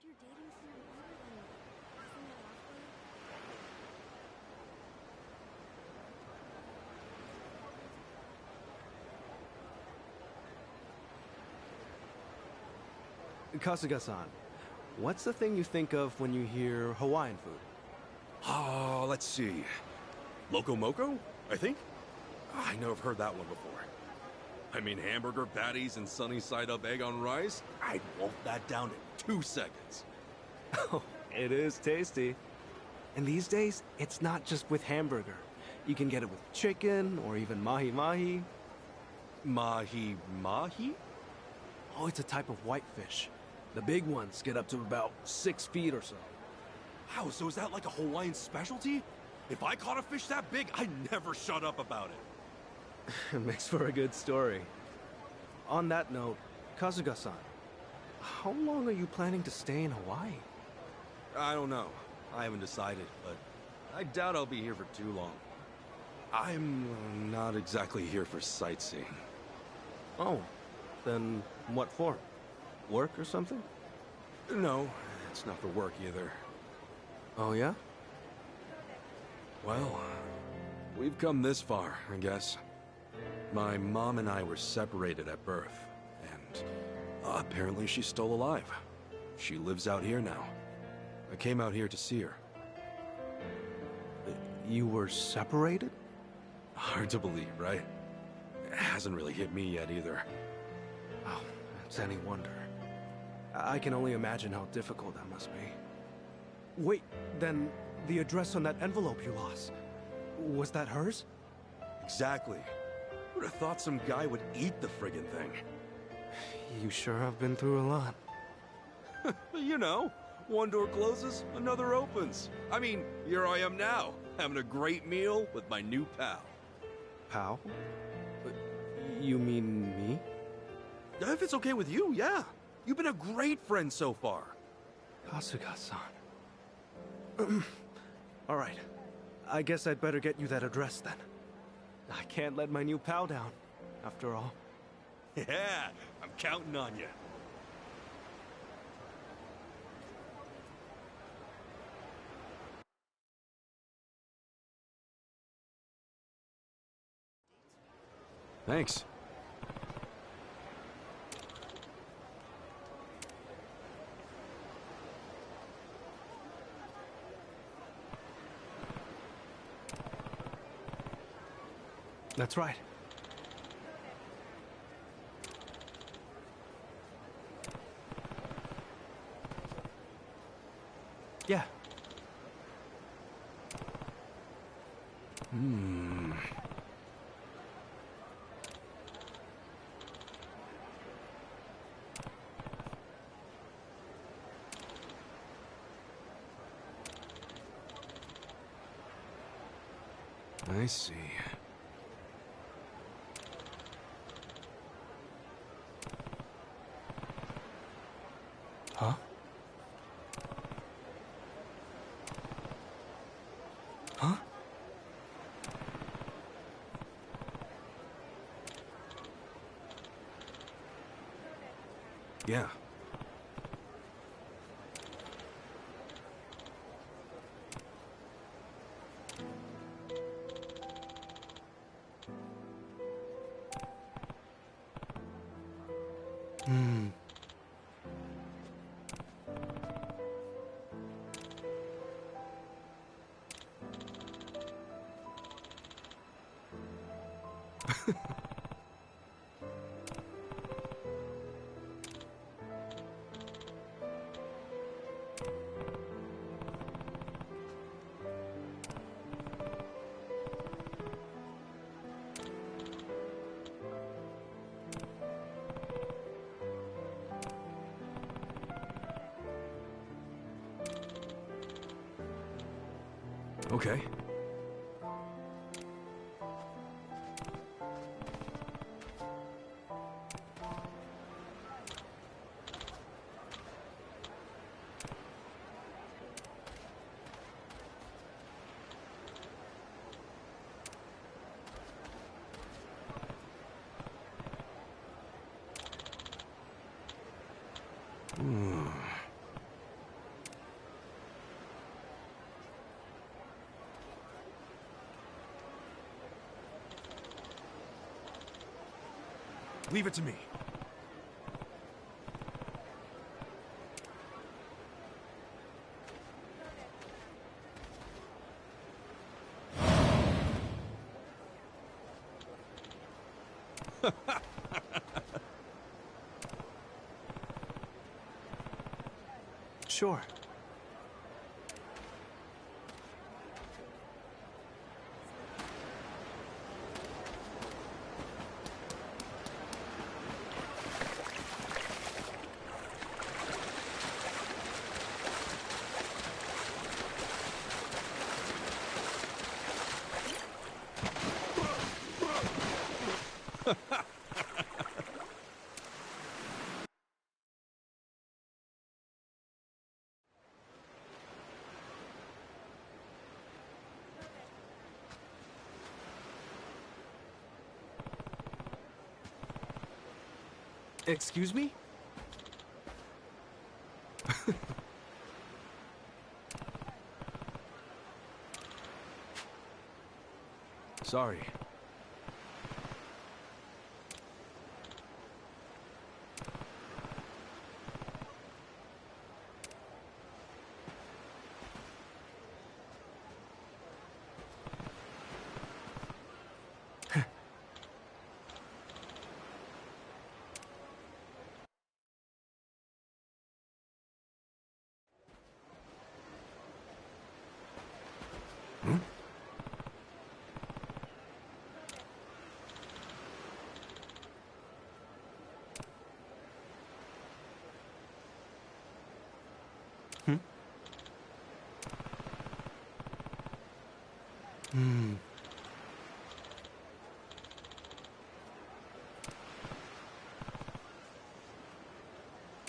You're dating someone older than you. Isn't that awkward? Kasuga-san, what's the thing you think of when you hear Hawaiian food? Oh, let's see. Loco Moco, I think? I know I've heard that one before. I mean, hamburger patties and sunny side up egg on rice? I'd wolf that down in 2 seconds. Oh, it is tasty. And these days, it's not just with hamburger. You can get it with chicken or even mahi-mahi. Mahi-mahi? Oh, it's a type of whitefish. The big ones get up to about 6 feet or so. Wow, so is that like a Hawaiian specialty? If I caught a fish that big, I'd never shut up about it. It makes for a good story. On that note, Kasuga-san, how long are you planning to stay in Hawaii? I don't know. I haven't decided, but I doubt I'll be here for too long. I'm not exactly here for sightseeing. Oh, then what for? Work or something? No, it's not for work either. Oh, yeah? Well, we've come this far, I guess. My mom and I were separated at birth, and apparently she's still alive. She lives out here now. I came out here to see her. You were separated? Hard to believe, right? It hasn't really hit me yet either. Oh, it's any wonder. I can only imagine how difficult that must be. Wait, then the address on that envelope you lost, was that hers? Exactly. Who'd have thought some guy would eat the friggin' thing? You sure have been through a lot. You know, one door closes, another opens. I mean, here I am now, having a great meal with my new pal. Pal? You mean me? If it's okay with you, yeah. You've been a great friend so far. Kasuga-san. All right. I guess I'd better get you that address then. I can't let my new pal down, after all. Yeah, I'm counting on you. Thanks. That's right. Yeah. I see. Huh? Huh? Yeah. Okay. Leave it to me. Sure. Excuse me? Sorry.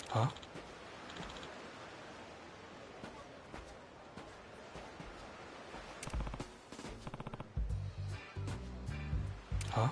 Huh? Huh?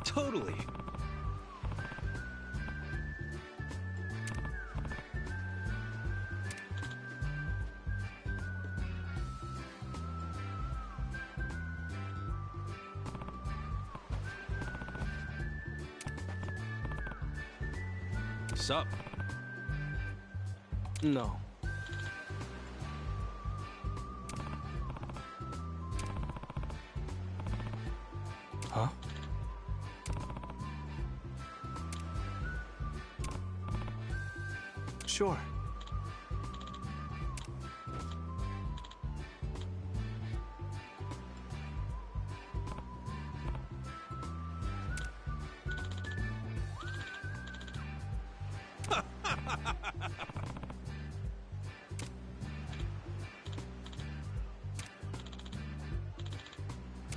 Totally. Sup? No. Huh? Sure.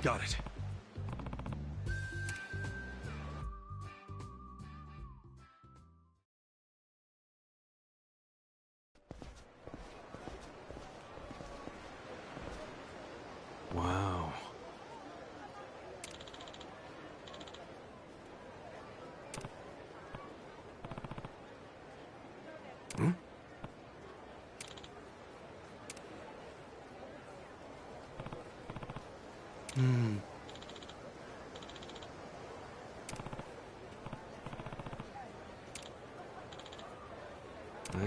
Got it. Wow. I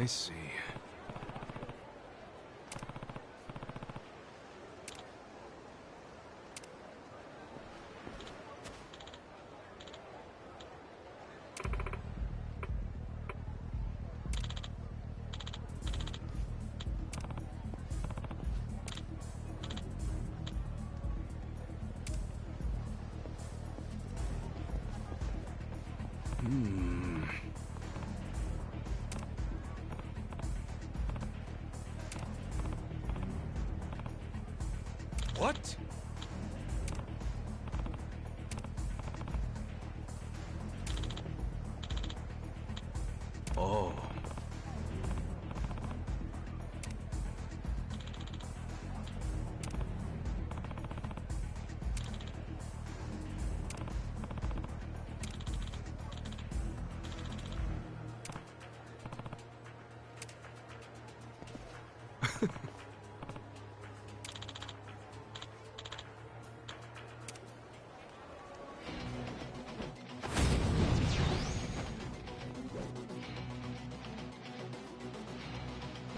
see. What? Oh.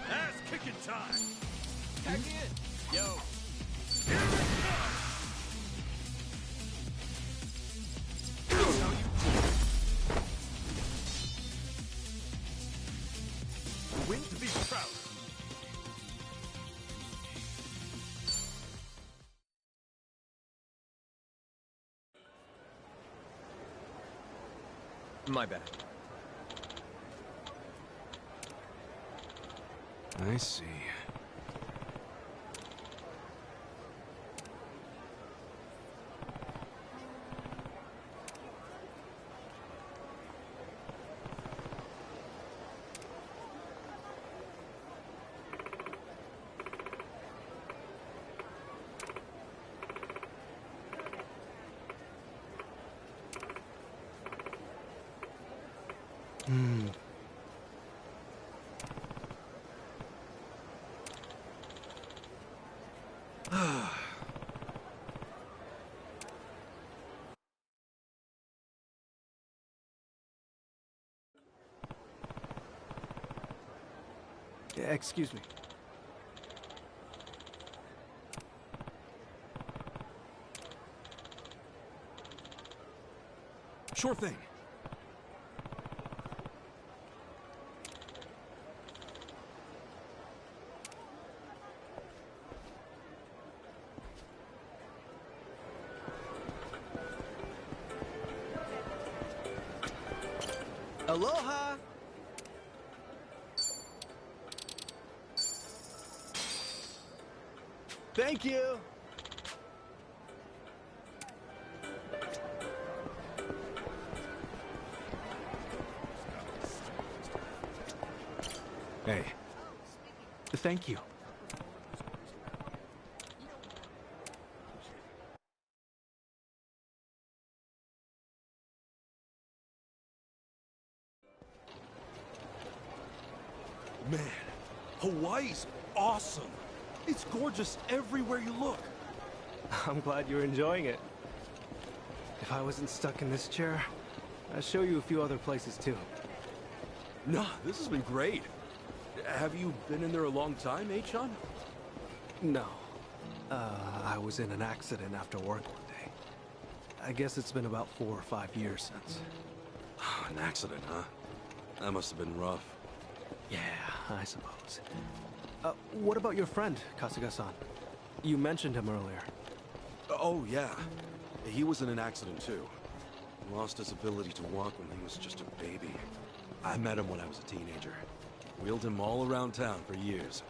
Ass-kicking time! Tag in! Yo! Win to be proud. My bad. I see. Excuse me. Sure thing. Aloha! Thank you! Hey. Thank you. Man, Hawaii's awesome. It's gorgeous everywhere you look. I'm glad you're enjoying it. If I wasn't stuck in this chair, I'd show you a few other places too. No, this has been great. Have you been in there a long time, Sean? No. I was in an accident after work one day. I guess it's been about 4 or 5 years since. An accident, huh? That must have been rough. Yeah, I suppose. What about your friend, Kasuga-san? You mentioned him earlier. Oh, yeah. He was in an accident, too. Lost his ability to walk when he was just a baby. I met him when I was a teenager. Wheeled him all around town for years.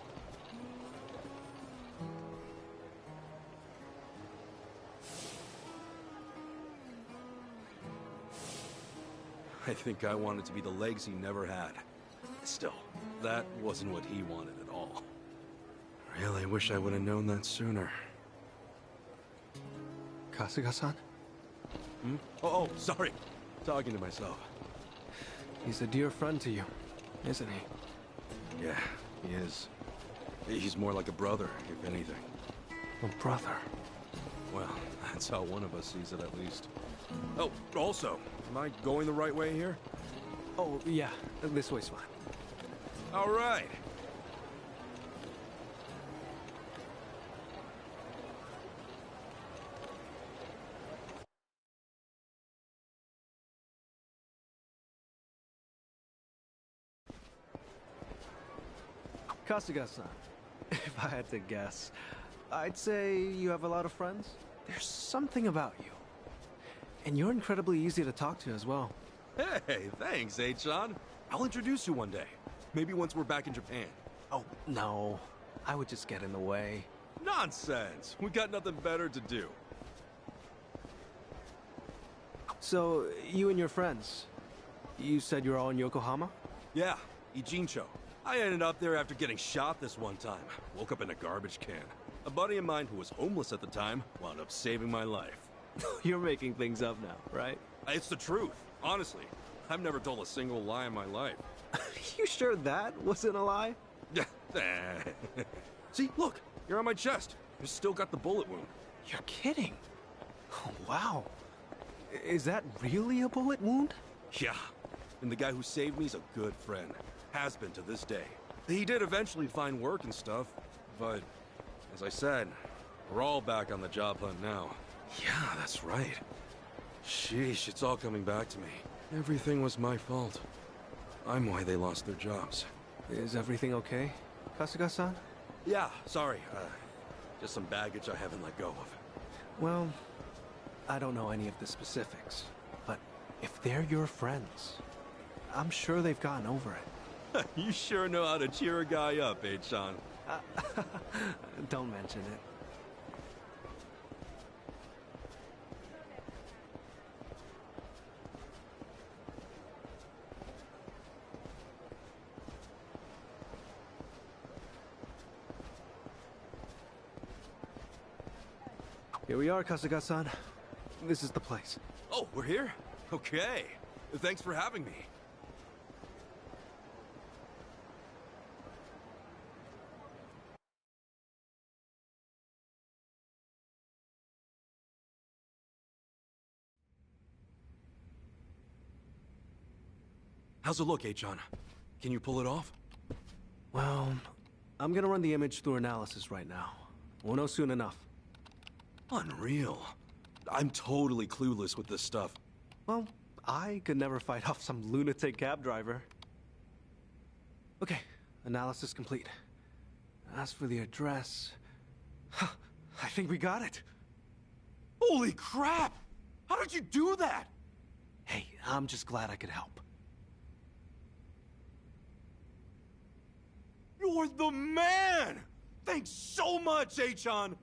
I think I wanted to be the legs he never had. Still, that wasn't what he wanted at all. Really wish I would have known that sooner. Kasuga-san? Hmm? Oh, sorry. Talking to myself. He's a dear friend to you, isn't he? Yeah, he is. He's more like a brother, if anything. A brother? Well, that's how one of us sees it, at least. Oh, also, am I going the right way here? Oh, yeah. This way's fine. All right. Kasuga-san, if I had to guess, I'd say you have a lot of friends. There's something about you. And you're incredibly easy to talk to as well. Hey, thanks, Achan. I'll introduce you one day. Maybe once we're back in Japan. Oh, no. I would just get in the way. Nonsense! We got nothing better to do. So, you and your friends, you said you're all in Yokohama? Yeah, Ijincho. I ended up there after getting shot this one time. Woke up in a garbage can. A buddy of mine who was homeless at the time wound up saving my life. You're making things up now, right? It's the truth, honestly. I've never told a single lie in my life. You sure that wasn't a lie? See, look, you're on my chest. You still got the bullet wound. You're kidding. Oh, wow. Is that really a bullet wound? Yeah. And the guy who saved me is a good friend. Has been to this day. He did eventually find work and stuff, but as I said, we're all back on the job hunt now. Yeah, that's right. Sheesh, it's all coming back to me. Everything was my fault. I'm why they lost their jobs. Is everything okay, Kasuga-san? Yeah, sorry. Just some baggage I haven't let go of. Well, I don't know any of the specifics, but if they're your friends, I'm sure they've gotten over it. You sure know how to cheer a guy up, Achan. Don't mention it. Here we are, Kasuga-san. This is the place. Oh, we're here? Okay. Thanks for having me. How's it look, Achan? Can you pull it off? Well, I'm gonna run the image through analysis right now. We'll know soon enough. Unreal. I'm totally clueless with this stuff. Well, I could never fight off some lunatic cab driver. Okay, analysis complete. As for the address... I think we got it. Holy crap! How did you do that? Hey, I'm just glad I could help. You're the man! Thanks so much, Achan!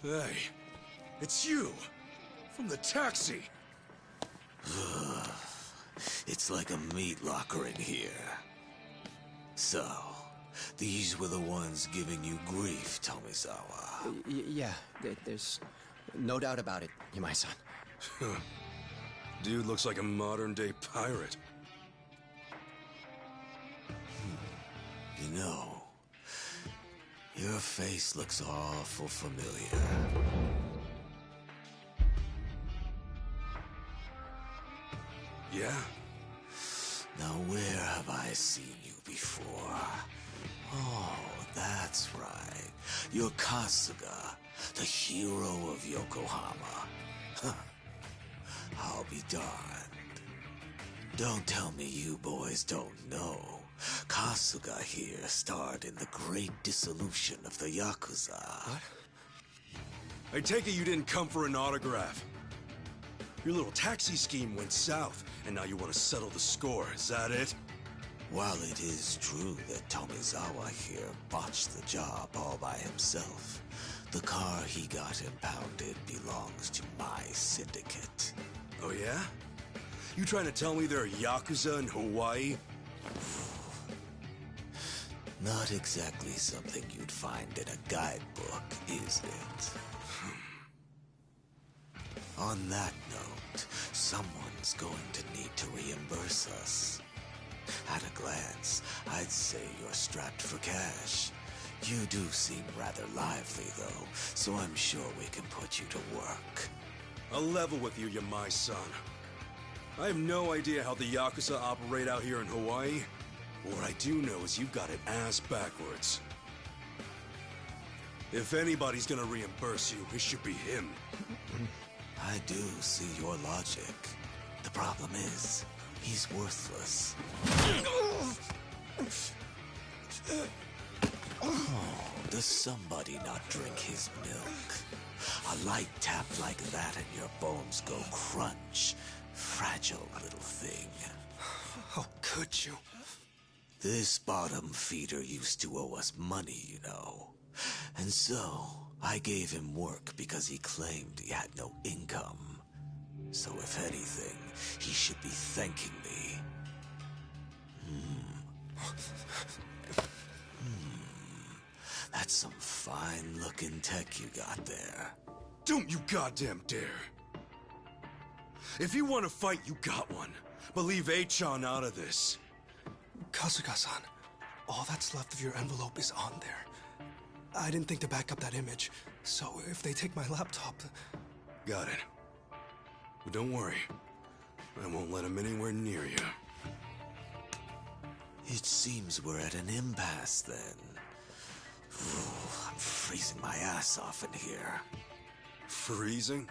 Hey, it's you! From the taxi! It's like a meat locker in here. So, these were the ones giving you grief, Tomizawa. Yeah, there's no doubt about it, Yamai-san. Dude looks like a modern-day pirate. You know, your face looks awful familiar. Yeah? Now where have I seen you before? Oh, that's right. You're Kasuga, the hero of Yokohama. Huh. I'll be darned. Don't tell me you boys don't know. Kasuga here starred in the great dissolution of the Yakuza. What? I take it you didn't come for an autograph. Your little taxi scheme went south, and now you want to settle the score, is that it? While it is true that Tomizawa here botched the job all by himself, the car he got impounded belongs to my syndicate. Oh yeah? You trying to tell me there are Yakuza in Hawaii? Not exactly something you'd find in a guidebook, is it? On that note, someone's going to need to reimburse us. At a glance, I'd say you're strapped for cash. You do seem rather lively, though, so I'm sure we can put you to work. I'll level with you, Yamai-san. I have no idea how the Yakuza operate out here in Hawaii. But what I do know is you've got it ass backwards. If anybody's gonna reimburse you, it should be him. I do see your logic. The problem is, he's worthless. Oh, does somebody not drink his milk? A light tap like that and your bones go crunch. Fragile little thing. How could you? This bottom feeder used to owe us money, you know. And so, I gave him work because he claimed he had no income. So if anything, he should be thanking me. That's some fine-looking tech you got there. Don't you goddamn dare. If you want to fight, you got one. But leave A-chan out of this. Kasuga-san, all that's left of your envelope is on there. I didn't think to back up that image, so if they take my laptop... Got it. But don't worry. I won't let him anywhere near you. It seems we're at an impasse, then. Ooh, I'm freezing my ass off in here. Freezing?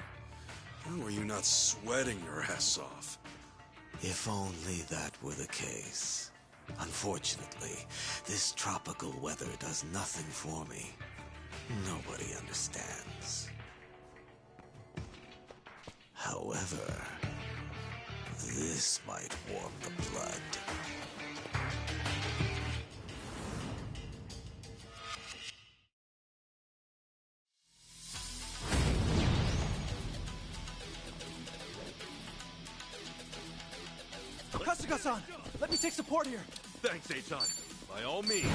How are you not sweating your ass off? If only that were the case. Unfortunately, this tropical weather does nothing for me. Nobody understands. However, this might warm the blood. Kasuga-san, let me take support here. Thanks, A-chan. By all means.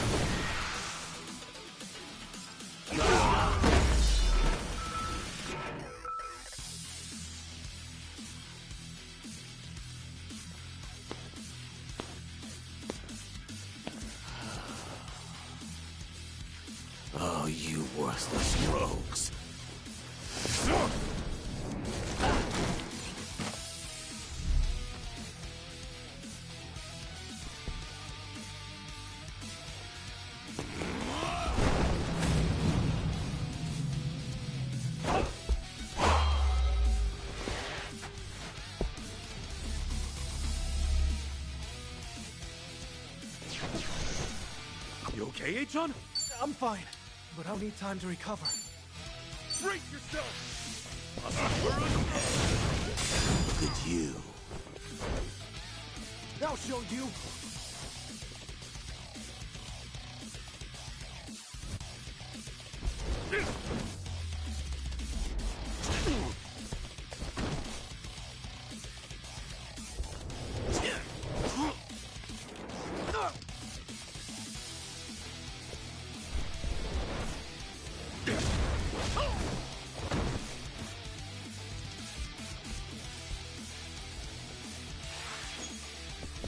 Oh, you worthless rogues. You okay, A-chan? I'm fine, but I'll need time to recover. Brace yourself! Look at you. I'll show you.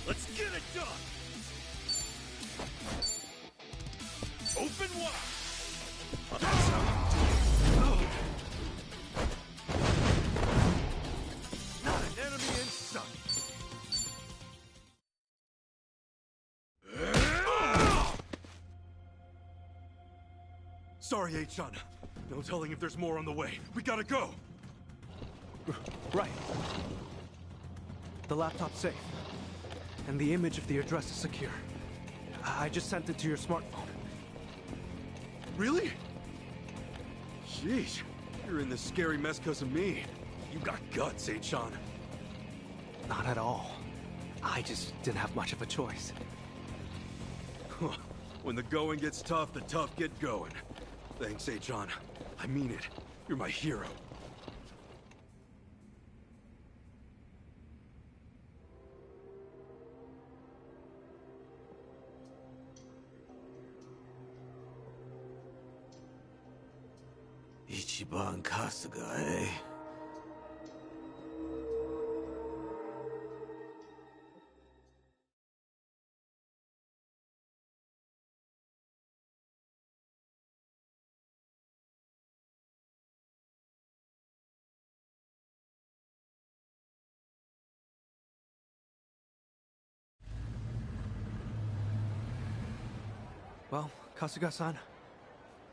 Let's get it done! Open wide! That's how you do it. Not an enemy in sight. Sorry, A-chan. No telling if there's more on the way. We gotta go! Right. The laptop's safe. And the image of the address is secure. I just sent it to your smartphone. Really? Jeez, you're in this scary mess because of me. You got guts, A-chan. Not at all. I just didn't have much of a choice. When the going gets tough, the tough get going. Thanks, A-chan. I mean it. You're my hero. Ichiban Kasuga, eh? Well, Kasuga-san,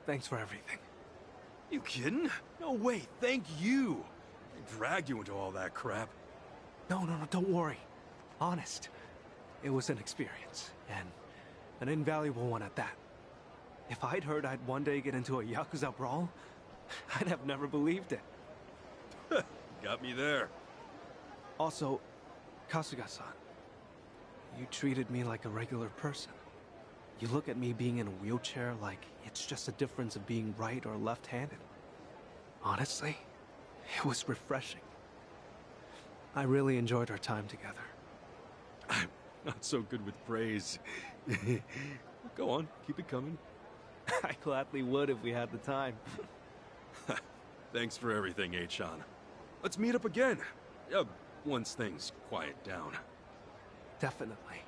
thanks for everything. You kidding? No way, thank you. I dragged you into all that crap. No, don't worry. Honest. It was an experience, and an invaluable one at that. If I'd heard I'd one day get into a Yakuza brawl, I'd have never believed it. Got me there. Also, Kasuga-san, you treated me like a regular person. You look at me being in a wheelchair like it's just a difference of being right or left-handed. Honestly, it was refreshing. I really enjoyed our time together. I'm not so good with praise. Go on, keep it coming. I gladly would if we had the time. Thanks for everything, Achan. Let's meet up again. Once things quiet down. Definitely.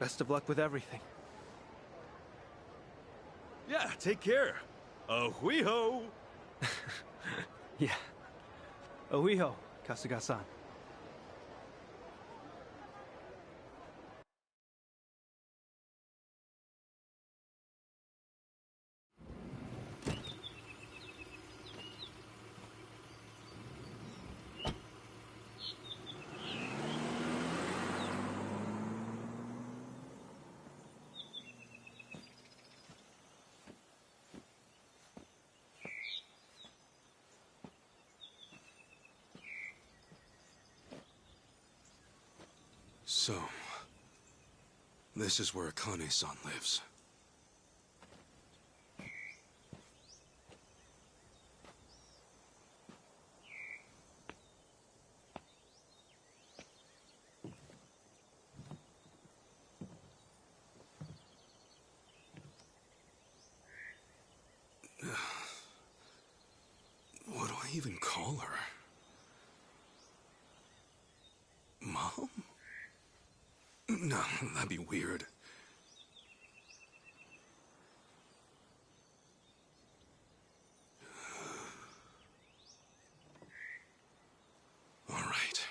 Best of luck with everything. Yeah, take care. Ahuiho! Yeah. Ohiho, Kasuga-san. So, this is where Akane-san lives. What do I even call her? Mom? No, that'd be weird. All right.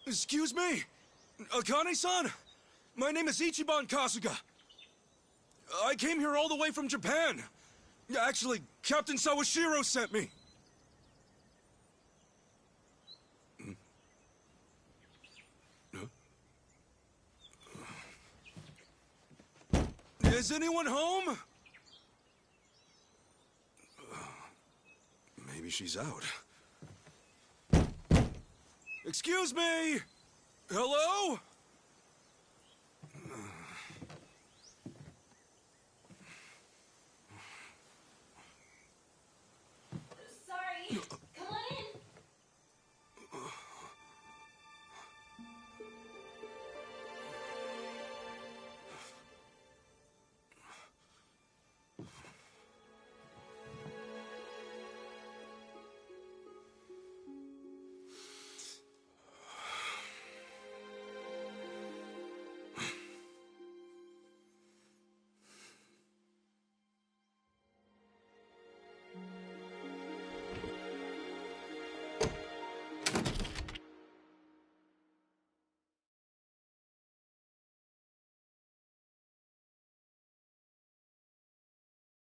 Excuse me? Akane-san? My name is Ichiban Kasuga. I came here all the way from Japan. Actually, Captain Sawashiro sent me. Is anyone home? Maybe she's out. Excuse me? Hello?